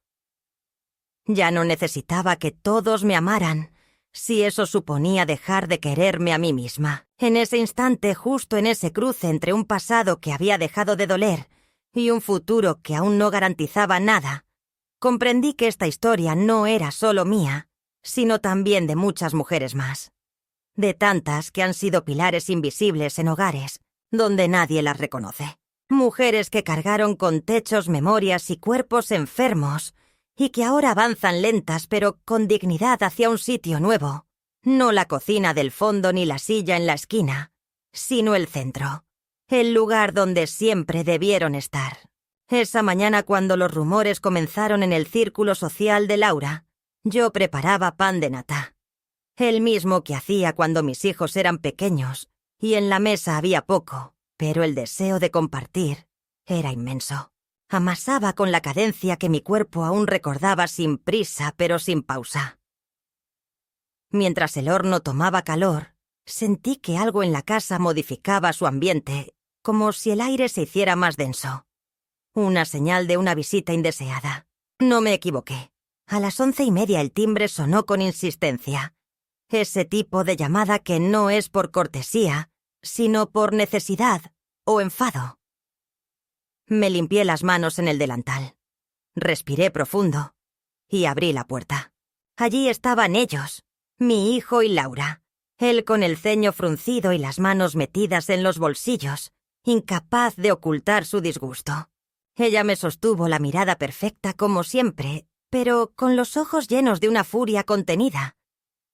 Ya no necesitaba que todos me amaran, si eso suponía dejar de quererme a mí misma. En ese instante, justo en ese cruce entre un pasado que había dejado de doler y un futuro que aún no garantizaba nada, comprendí que esta historia no era solo mía, sino también de muchas mujeres más. De tantas que han sido pilares invisibles en hogares donde nadie las reconoce. Mujeres que cargaron con techos, memorias y cuerpos enfermos y que ahora avanzan lentas pero con dignidad hacia un sitio nuevo. No la cocina del fondo ni la silla en la esquina, sino el centro, el lugar donde siempre debieron estar. Esa mañana, cuando los rumores comenzaron en el círculo social de Laura, yo preparaba pan de nata, el mismo que hacía cuando mis hijos eran pequeños y en la mesa había poco, pero el deseo de compartir era inmenso. Amasaba con la cadencia que mi cuerpo aún recordaba, sin prisa pero sin pausa. Mientras el horno tomaba calor, sentí que algo en la casa modificaba su ambiente, como si el aire se hiciera más denso. Una señal de una visita indeseada. No me equivoqué. A las 11:30 el timbre sonó con insistencia. Ese tipo de llamada que no es por cortesía, sino por necesidad o enfado. Me limpié las manos en el delantal. Respiré profundo y abrí la puerta. Allí estaban ellos, mi hijo y Laura. Él con el ceño fruncido y las manos metidas en los bolsillos, incapaz de ocultar su disgusto. Ella me sostuvo la mirada perfecta como siempre, pero con los ojos llenos de una furia contenida.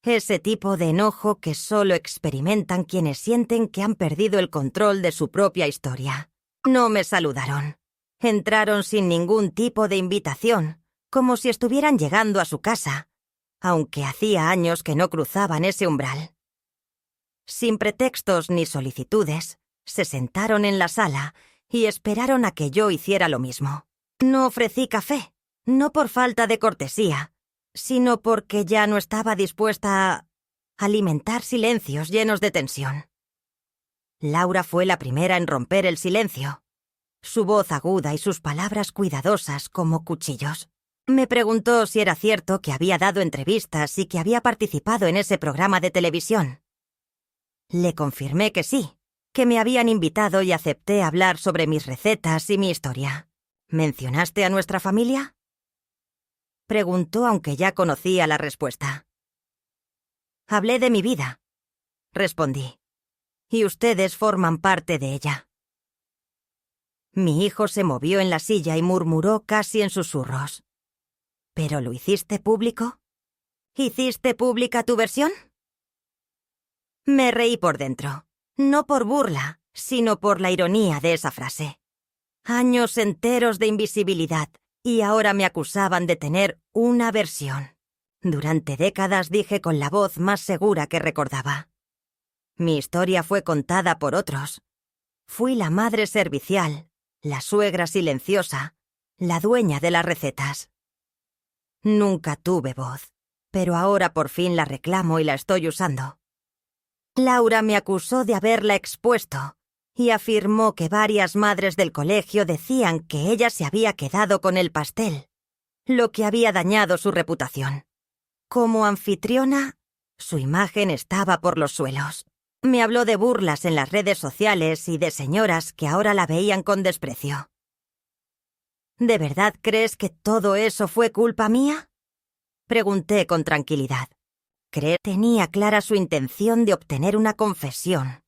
Ese tipo de enojo que solo experimentan quienes sienten que han perdido el control de su propia historia. No me saludaron. Entraron sin ningún tipo de invitación, como si estuvieran llegando a su casa, aunque hacía años que no cruzaban ese umbral. Sin pretextos ni solicitudes, se sentaron en la sala y esperaron a que yo hiciera lo mismo. No ofrecí café, no por falta de cortesía, sino porque ya no estaba dispuesta a alimentar silencios llenos de tensión. Laura fue la primera en romper el silencio, su voz aguda y sus palabras cuidadosas como cuchillos. Me preguntó si era cierto que había dado entrevistas y que había participado en ese programa de televisión. Le confirmé que sí, que me habían invitado y acepté hablar sobre mis recetas y mi historia. ¿Mencionaste a nuestra familia?, preguntó, aunque ya conocía la respuesta. Hablé de mi vida, respondí, y ustedes forman parte de ella. Mi hijo se movió en la silla y murmuró casi en susurros. ¿Pero lo hiciste público? ¿Hiciste pública tu versión? Me reí por dentro, no por burla, sino por la ironía de esa frase. Años enteros de invisibilidad, y ahora me acusaban de tener una versión. Durante décadas dije con la voz más segura que recordaba. Mi historia fue contada por otros. Fui la madre servicial, la suegra silenciosa, la dueña de las recetas. Nunca tuve voz, pero ahora por fin la reclamo y la estoy usando. Laura me acusó de haberla expuesto y afirmó que varias madres del colegio decían que ella se había quedado con el pastel, lo que había dañado su reputación. Como anfitriona, su imagen estaba por los suelos. Me habló de burlas en las redes sociales y de señoras que ahora la veían con desprecio. ¿De verdad crees que todo eso fue culpa mía? Pregunté con tranquilidad. Tenía clara su intención de obtener una confesión,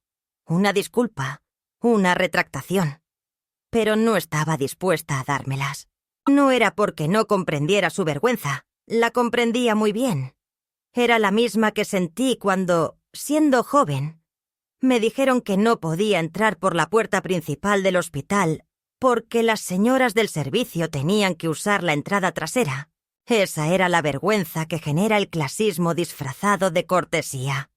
una disculpa, una retractación. Pero no estaba dispuesta a dármelas. No era porque no comprendiera su vergüenza, la comprendía muy bien. Era la misma que sentí cuando, siendo joven, me dijeron que no podía entrar por la puerta principal del hospital porque las señoras del servicio tenían que usar la entrada trasera. Esa era la vergüenza que genera el clasismo disfrazado de cortesía.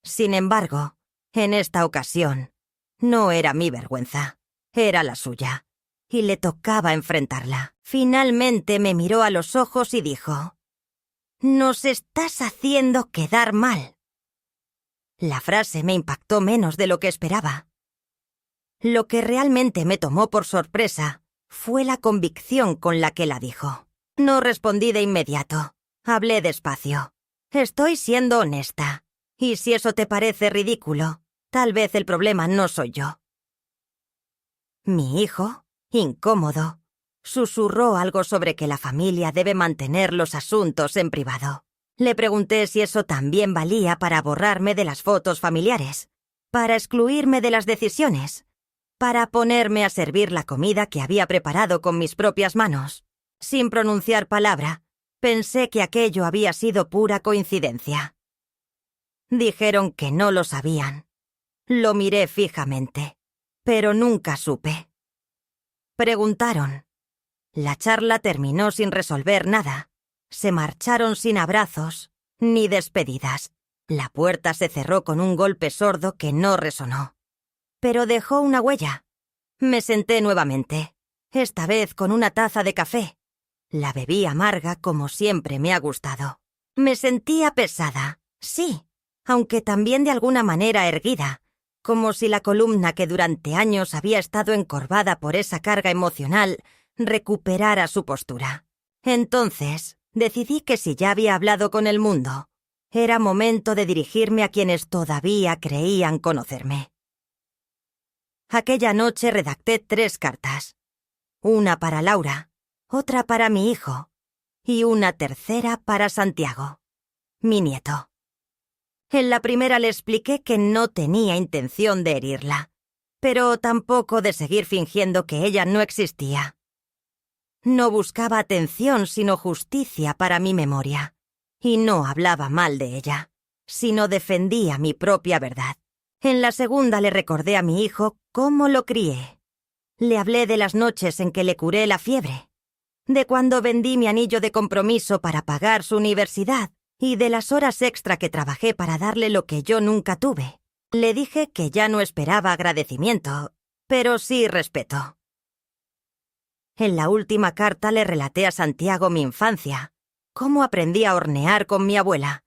Sin embargo, en esta ocasión, no era mi vergüenza, era la suya, y le tocaba enfrentarla. Finalmente me miró a los ojos y dijo: «Nos estás haciendo quedar mal». La frase me impactó menos de lo que esperaba. Lo que realmente me tomó por sorpresa fue la convicción con la que la dijo. No respondí de inmediato. Hablé despacio. Estoy siendo honesta. Y si eso te parece ridículo, tal vez el problema no soy yo. Mi hijo, incómodo, susurró algo sobre que la familia debe mantener los asuntos en privado. Le pregunté si eso también valía para borrarme de las fotos familiares, para excluirme de las decisiones, para ponerme a servir la comida que había preparado con mis propias manos. Sin pronunciar palabra, pensé que aquello había sido pura coincidencia. Dijeron que no lo sabían. Lo miré fijamente, pero nunca supe. Preguntaron. La charla terminó sin resolver nada. Se marcharon sin abrazos ni despedidas. La puerta se cerró con un golpe sordo que no resonó. Pero dejó una huella. Me senté nuevamente, esta vez con una taza de café. La bebí amarga como siempre me ha gustado. Me sentía pesada, sí, aunque también de alguna manera erguida, como si la columna que durante años había estado encorvada por esa carga emocional recuperara su postura. Entonces, decidí que si ya había hablado con el mundo, era momento de dirigirme a quienes todavía creían conocerme. Aquella noche redacté 3 cartas. Una para Laura, otra para mi hijo y una tercera para Santiago, mi nieto. En la primera le expliqué que no tenía intención de herirla, pero tampoco de seguir fingiendo que ella no existía. No buscaba atención sino justicia para mi memoria, y no hablaba mal de ella, sino defendía mi propia verdad. En la segunda le recordé a mi hijo cómo lo crié. Le hablé de las noches en que le curé la fiebre, de cuando vendí mi anillo de compromiso para pagar su universidad y de las horas extra que trabajé para darle lo que yo nunca tuve. Le dije que ya no esperaba agradecimiento, pero sí respeto. En la última carta le relaté a Santiago mi infancia, cómo aprendí a hornear con mi abuela,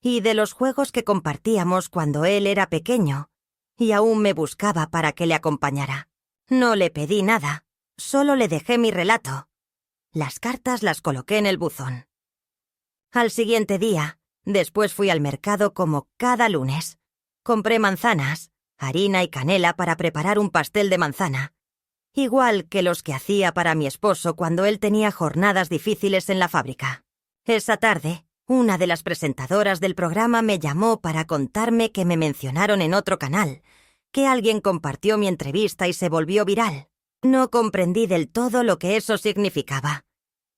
y de los juegos que compartíamos cuando él era pequeño, y aún me buscaba para que le acompañara. No le pedí nada, solo le dejé mi relato. Las cartas las coloqué en el buzón. Al siguiente día, después fui al mercado como cada lunes. Compré manzanas, harina y canela para preparar un pastel de manzana, igual que los que hacía para mi esposo cuando él tenía jornadas difíciles en la fábrica. Esa tarde, una de las presentadoras del programa me llamó para contarme que me mencionaron en otro canal, que alguien compartió mi entrevista y se volvió viral. No comprendí del todo lo que eso significaba,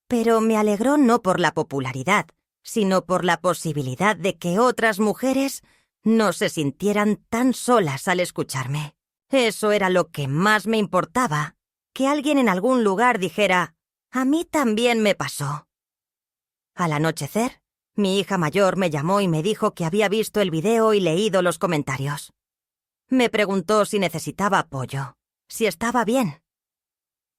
pero me alegró no por la popularidad, sino por la posibilidad de que otras mujeres no se sintieran tan solas al escucharme. Eso era lo que más me importaba, que alguien en algún lugar dijera: «A mí también me pasó». Al anochecer, mi hija mayor me llamó y me dijo que había visto el video y leído los comentarios. Me preguntó si necesitaba apoyo, si estaba bien.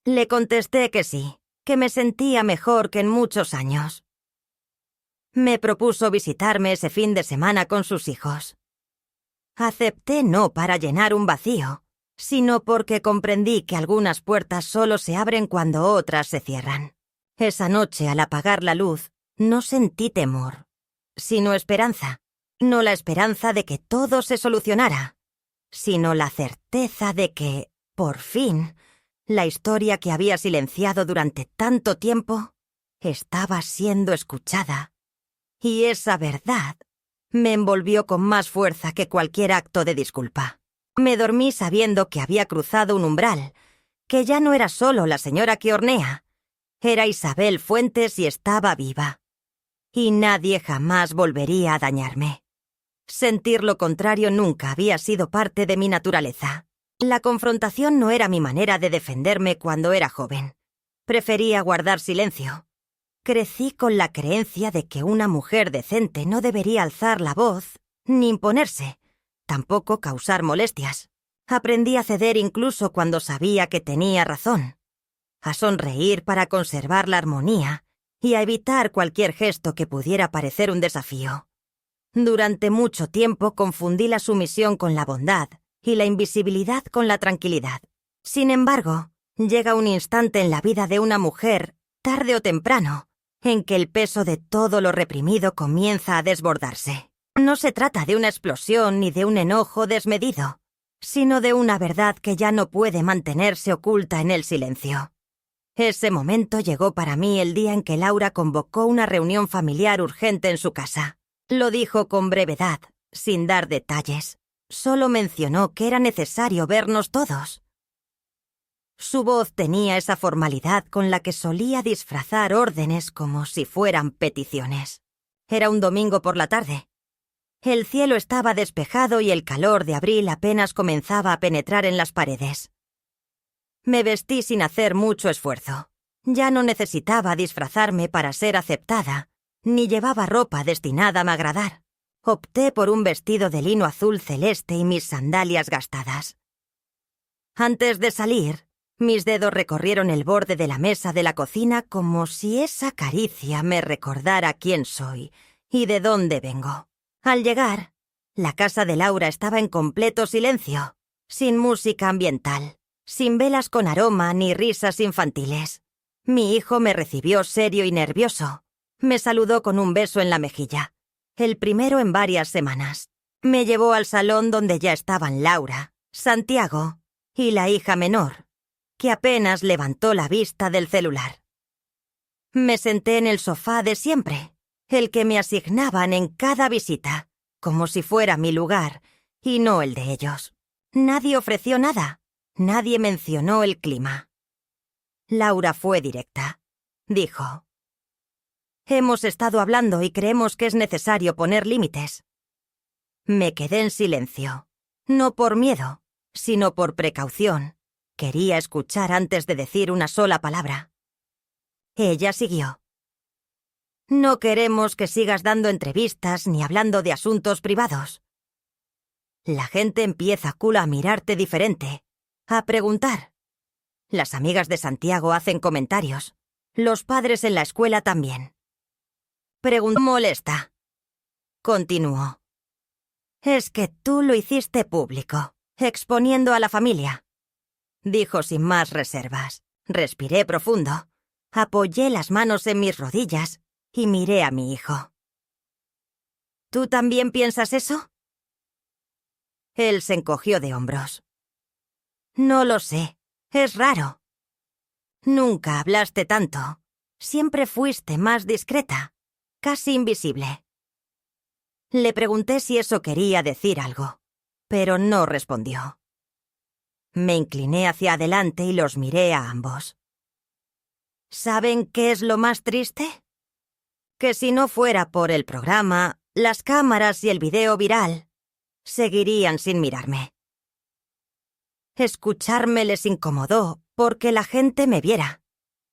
Le contesté que sí, que me sentía mejor que en muchos años. Me propuso visitarme ese fin de semana con sus hijos. Acepté no para llenar un vacío, sino porque comprendí que algunas puertas solo se abren cuando otras se cierran. Esa noche, al apagar la luz, no sentí temor, sino esperanza. No la esperanza de que todo se solucionara, sino la certeza de que, por fin, la historia que había silenciado durante tanto tiempo estaba siendo escuchada. Y esa verdad me envolvió con más fuerza que cualquier acto de disculpa. Me dormí sabiendo que había cruzado un umbral, que ya no era solo la señora que hornea, era Isabel Fuentes y estaba viva. Y nadie jamás volvería a dañarme. Sentir lo contrario nunca había sido parte de mi naturaleza. La confrontación no era mi manera de defenderme cuando era joven. Prefería guardar silencio. Crecí con la creencia de que una mujer decente no debería alzar la voz, ni imponerse, tampoco causar molestias. Aprendí a ceder incluso cuando sabía que tenía razón, a sonreír para conservar la armonía y a evitar cualquier gesto que pudiera parecer un desafío. Durante mucho tiempo confundí la sumisión con la bondad y la invisibilidad con la tranquilidad. Sin embargo, llega un instante en la vida de una mujer, tarde o temprano, en que el peso de todo lo reprimido comienza a desbordarse. No se trata de una explosión ni de un enojo desmedido, sino de una verdad que ya no puede mantenerse oculta en el silencio. Ese momento llegó para mí el día en que Laura convocó una reunión familiar urgente en su casa. Lo dijo con brevedad, sin dar detalles. Solo mencionó que era necesario vernos todos. Su voz tenía esa formalidad con la que solía disfrazar órdenes como si fueran peticiones. Era un domingo por la tarde. El cielo estaba despejado y el calor de abril apenas comenzaba a penetrar en las paredes. Me vestí sin hacer mucho esfuerzo. Ya no necesitaba disfrazarme para ser aceptada, ni llevaba ropa destinada a me agradar. Opté por un vestido de lino azul celeste y mis sandalias gastadas. Antes de salir, mis dedos recorrieron el borde de la mesa de la cocina como si esa caricia me recordara quién soy y de dónde vengo. Al llegar, la casa de Laura estaba en completo silencio, sin música ambiental, sin velas con aroma ni risas infantiles. Mi hijo me recibió serio y nervioso. Me saludó con un beso en la mejilla, el primero en varias semanas. Me llevó al salón donde ya estaban Laura, Santiago y la hija menor, que apenas levantó la vista del celular. Me senté en el sofá de siempre, el que me asignaban en cada visita, como si fuera mi lugar y no el de ellos. Nadie ofreció nada, nadie mencionó el clima. Laura fue directa. Dijo: «Hemos estado hablando y creemos que es necesario poner límites». Me quedé en silencio, no por miedo, sino por precaución. Quería escuchar antes de decir una sola palabra. Ella siguió: «No queremos que sigas dando entrevistas ni hablando de asuntos privados. La gente empieza a mirarte diferente, a preguntar. Las amigas de Santiago hacen comentarios. Los padres en la escuela también. Molesta». Continuó: «Es que tú lo hiciste público, exponiendo a la familia». Dijo sin más reservas. Respiré profundo. Apoyé las manos en mis rodillas y miré a mi hijo. «¿Tú también piensas eso?» Él se encogió de hombros. «No lo sé. Es raro. Nunca hablaste tanto. Siempre fuiste más discreta, casi invisible». Le pregunté si eso quería decir algo, pero no respondió. Me incliné hacia adelante y los miré a ambos. ¿Saben qué es lo más triste? Que si no fuera por el programa, las cámaras y el video viral, seguirían sin mirarme. Escucharme les incomodó porque la gente me viera,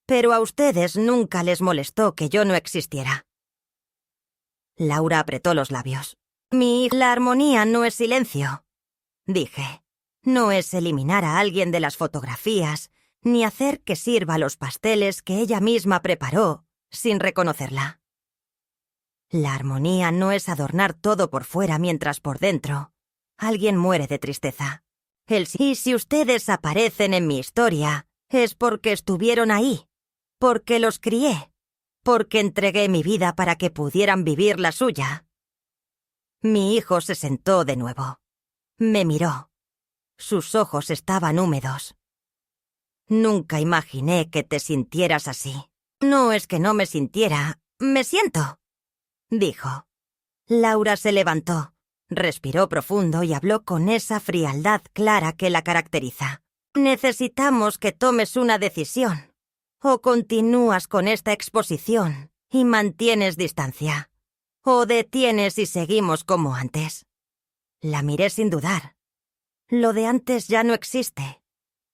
pero a ustedes nunca les molestó que yo no existiera. Laura apretó los labios. La armonía no es silencio, dije. No es eliminar a alguien de las fotografías, ni hacer que sirva los pasteles que ella misma preparó, sin reconocerla. La armonía no es adornar todo por fuera mientras por dentro alguien muere de tristeza. Y si ustedes aparecen en mi historia, es porque estuvieron ahí, porque los crié, porque entregué mi vida para que pudieran vivir la suya. Mi hijo se sentó de nuevo. Me miró. Sus ojos estaban húmedos. Nunca imaginé que te sintieras así. No es que no me sintiera, me siento, dijo. Laura se levantó, respiró profundo y habló con esa frialdad clara que la caracteriza. Necesitamos que tomes una decisión. O continúas con esta exposición y mantienes distancia, o detienes y seguimos como antes. La miré sin dudar. Lo de antes ya no existe.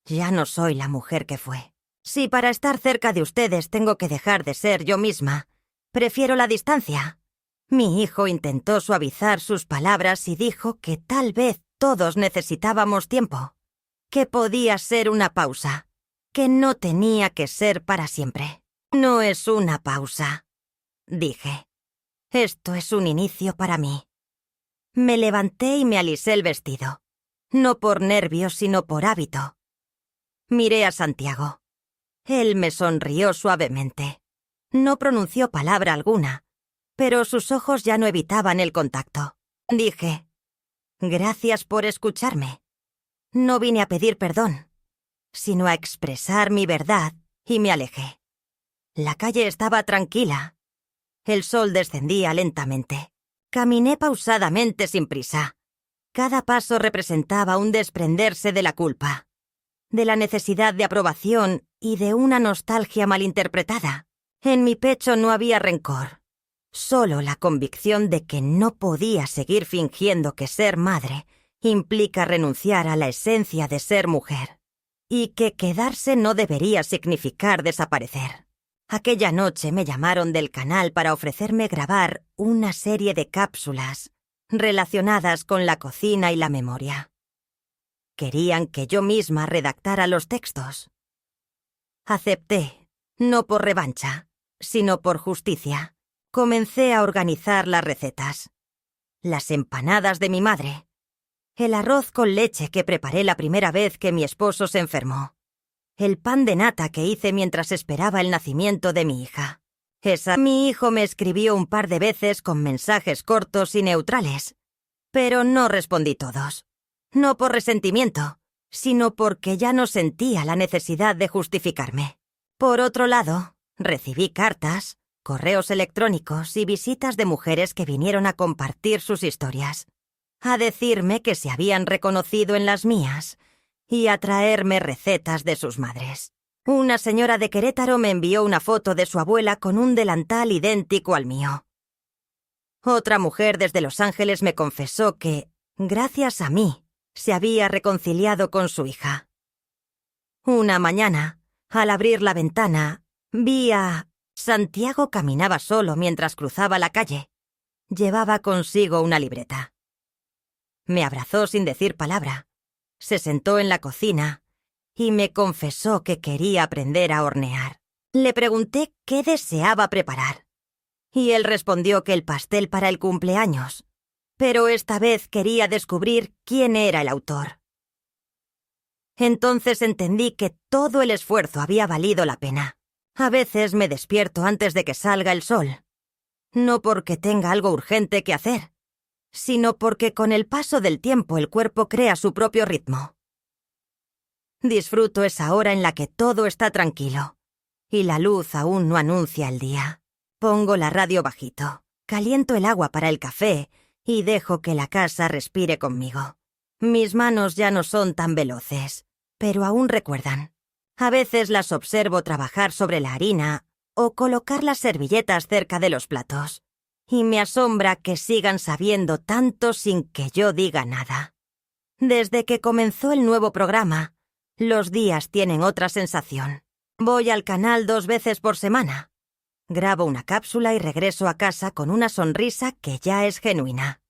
Ya no soy la mujer que fue. Si para estar cerca de ustedes tengo que dejar de ser yo misma, prefiero la distancia. Mi hijo intentó suavizar sus palabras y dijo que tal vez todos necesitábamos tiempo, que podía ser una pausa, que no tenía que ser para siempre. No es una pausa, dije. Esto es un inicio para mí. Me levanté y me alisé el vestido, no por nervios sino por hábito. Miré a Santiago. Él me sonrió suavemente. No pronunció palabra alguna, pero sus ojos ya no evitaban el contacto. Dije, gracias por escucharme. No vine a pedir perdón, sino a expresar mi verdad, y me alejé. La calle estaba tranquila. El sol descendía lentamente. Caminé pausadamente sin prisa. Cada paso representaba un desprenderse de la culpa, de la necesidad de aprobación y de una nostalgia malinterpretada. En mi pecho no había rencor, solo la convicción de que no podía seguir fingiendo que ser madre implica renunciar a la esencia de ser mujer, y que quedarse no debería significar desaparecer. Aquella noche me llamaron del canal para ofrecerme grabar una serie de cápsulas relacionadas con la cocina y la memoria. Querían que yo misma redactara los textos. Acepté, no por revancha, sino por justicia. Comencé a organizar las recetas. Las empanadas de mi madre. El arroz con leche que preparé la primera vez que mi esposo se enfermó. El pan de nata que hice mientras esperaba el nacimiento de mi hija. Mi hijo me escribió un par de veces con mensajes cortos y neutrales, pero no respondí todos. No por resentimiento, sino porque ya no sentía la necesidad de justificarme. Por otro lado, recibí cartas, correos electrónicos y visitas de mujeres que vinieron a compartir sus historias, a decirme que se habían reconocido en las mías y a traerme recetas de sus madres. Una señora de Querétaro me envió una foto de su abuela con un delantal idéntico al mío. Otra mujer desde Los Ángeles me confesó que, gracias a mí, se había reconciliado con su hija. Una mañana, al abrir la ventana, vi a Santiago. Caminaba solo mientras cruzaba la calle. Llevaba consigo una libreta. Me abrazó sin decir palabra. Se sentó en la cocina y me confesó que quería aprender a hornear. Le pregunté qué deseaba preparar, y él respondió que el pastel para el cumpleaños, pero esta vez quería descubrir quién era el autor. Entonces entendí que todo el esfuerzo había valido la pena. A veces me despierto antes de que salga el sol, no porque tenga algo urgente que hacer, sino porque con el paso del tiempo el cuerpo crea su propio ritmo. Disfruto esa hora en la que todo está tranquilo y la luz aún no anuncia el día. Pongo la radio bajito, caliento el agua para el café y dejo que la casa respire conmigo. Mis manos ya no son tan veloces, pero aún recuerdan. A veces las observo trabajar sobre la harina o colocar las servilletas cerca de los platos, y me asombra que sigan sabiendo tanto sin que yo diga nada. Desde que comenzó el nuevo programa, los días tienen otra sensación. Voy al canal 2 veces por semana. Grabo una cápsula y regreso a casa con una sonrisa que ya es genuina.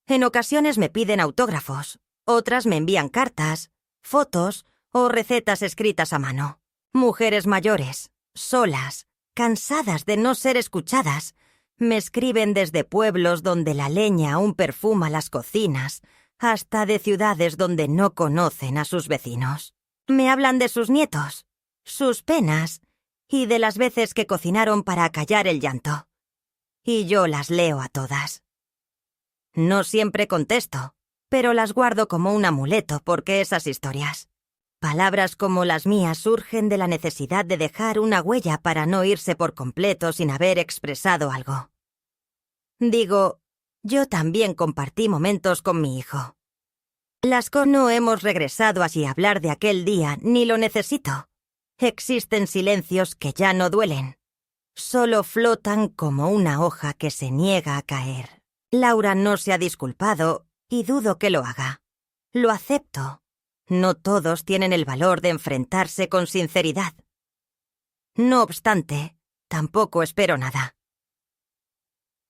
En ocasiones me piden autógrafos, otras me envían cartas, fotos o recetas escritas a mano. Mujeres mayores, solas, cansadas de no ser escuchadas, me escriben desde pueblos donde la leña aún perfuma las cocinas, hasta de ciudades donde no conocen a sus vecinos. Me hablan de sus nietos, sus penas y de las veces que cocinaron para acallar el llanto. Y yo las leo a todas. No siempre contesto, pero las guardo como un amuleto porque esas historias. Palabras como las mías surgen de la necesidad de dejar una huella para no irse por completo sin haber expresado algo. Digo, yo también compartí momentos con mi hijo. No hemos regresado así a hablar de aquel día, ni lo necesito. Existen silencios que ya no duelen. Solo flotan como una hoja que se niega a caer. Laura no se ha disculpado y dudo que lo haga. Lo acepto. No todos tienen el valor de enfrentarse con sinceridad. No obstante, tampoco espero nada.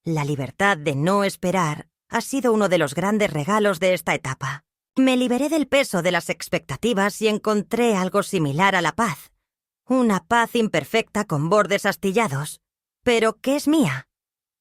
La libertad de no esperar ha sido uno de los grandes regalos de esta etapa. Me liberé del peso de las expectativas y encontré algo similar a la paz. Una paz imperfecta con bordes astillados, pero que es mía.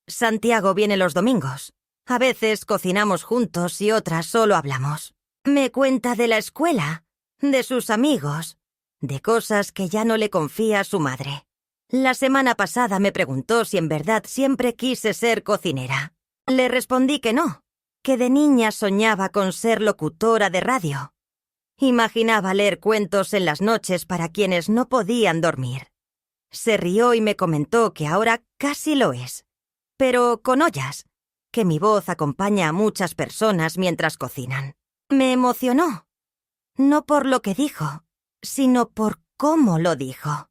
Santiago viene los domingos. A veces cocinamos juntos y otras solo hablamos. Me cuenta de la escuela, de sus amigos, de cosas que ya no le confía a su madre. La semana pasada me preguntó si en verdad siempre quise ser cocinera. Le respondí que no, que de niña soñaba con ser locutora de radio. Imaginaba leer cuentos en las noches para quienes no podían dormir. Se rió y me comentó que ahora casi lo es, pero con ollas, que mi voz acompaña a muchas personas mientras cocinan. Me emocionó, no por lo que dijo, sino por cómo lo dijo,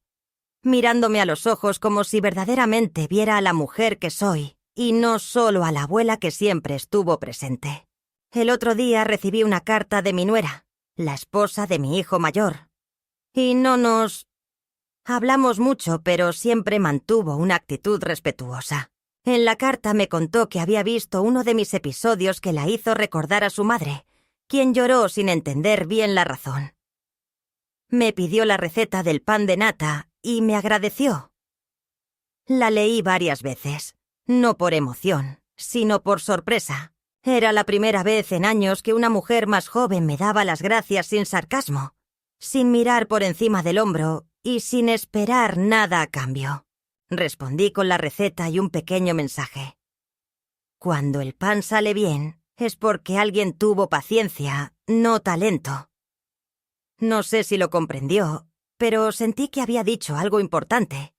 mirándome a los ojos como si verdaderamente viera a la mujer que soy y no solo a la abuela que siempre estuvo presente. El otro día recibí una carta de mi nuera, la esposa de mi hijo mayor, y no nos hablamos mucho, pero siempre mantuvo una actitud respetuosa. En la carta me contó que había visto uno de mis episodios que la hizo recordar a su madre, quien lloró sin entender bien la razón. Me pidió la receta del pan de nata y me agradeció. La leí varias veces, no por emoción, sino por sorpresa. Era la primera vez en años que una mujer más joven me daba las gracias sin sarcasmo, sin mirar por encima del hombro y sin esperar nada a cambio. Respondí con la receta y un pequeño mensaje. Cuando el pan sale bien, es porque alguien tuvo paciencia, no talento. No sé si lo comprendió, pero sentí que había dicho algo importante.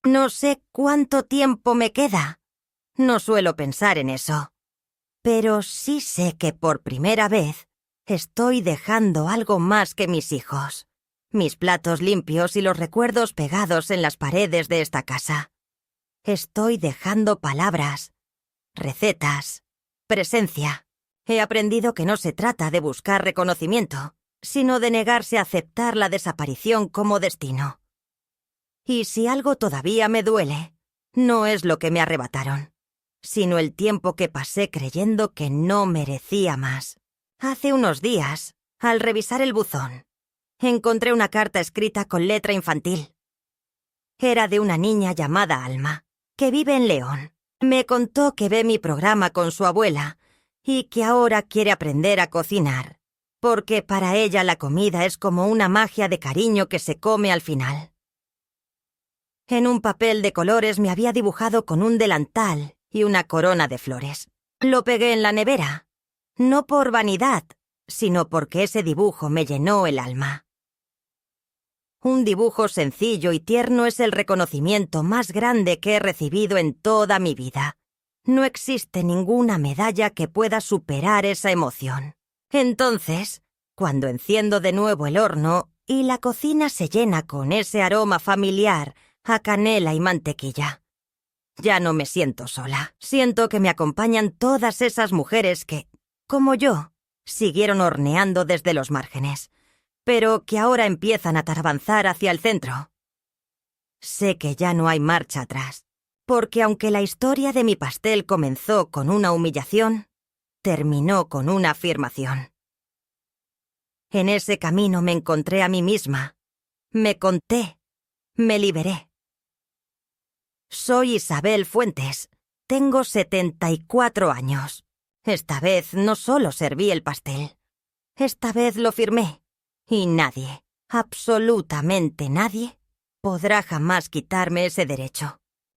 No sé cuánto tiempo me queda. No suelo pensar en eso. Pero sí sé que por primera vez estoy dejando algo más que mis hijos, mis platos limpios y los recuerdos pegados en las paredes de esta casa. Estoy dejando palabras, recetas, presencia. He aprendido que no se trata de buscar reconocimiento, sino de negarse a aceptar la desaparición como destino. Y si algo todavía me duele, no es lo que me arrebataron, sino el tiempo que pasé creyendo que no merecía más. Hace unos días, al revisar el buzón, encontré una carta escrita con letra infantil. Era de una niña llamada Alma, que vive en León. Me contó que ve mi programa con su abuela y que ahora quiere aprender a cocinar, porque para ella la comida es como una magia de cariño que se come al final. En un papel de colores me había dibujado con un delantal y una corona de flores. Lo pegué en la nevera, no por vanidad, sino porque ese dibujo me llenó el alma. Un dibujo sencillo y tierno es el reconocimiento más grande que he recibido en toda mi vida. No existe ninguna medalla que pueda superar esa emoción. Entonces, cuando enciendo de nuevo el horno y la cocina se llena con ese aroma familiar a canela y mantequilla, ya no me siento sola. Siento que me acompañan todas esas mujeres que, como yo, siguieron horneando desde los márgenes, pero que ahora empiezan a avanzar hacia el centro. Sé que ya no hay marcha atrás, porque aunque la historia de mi pastel comenzó con una humillación, terminó con una afirmación. En ese camino me encontré a mí misma, me conté, me liberé. Soy Isabel Fuentes, tengo 74 años. Esta vez no solo serví el pastel, esta vez lo firmé. Y nadie, absolutamente nadie, podrá jamás quitarme ese derecho.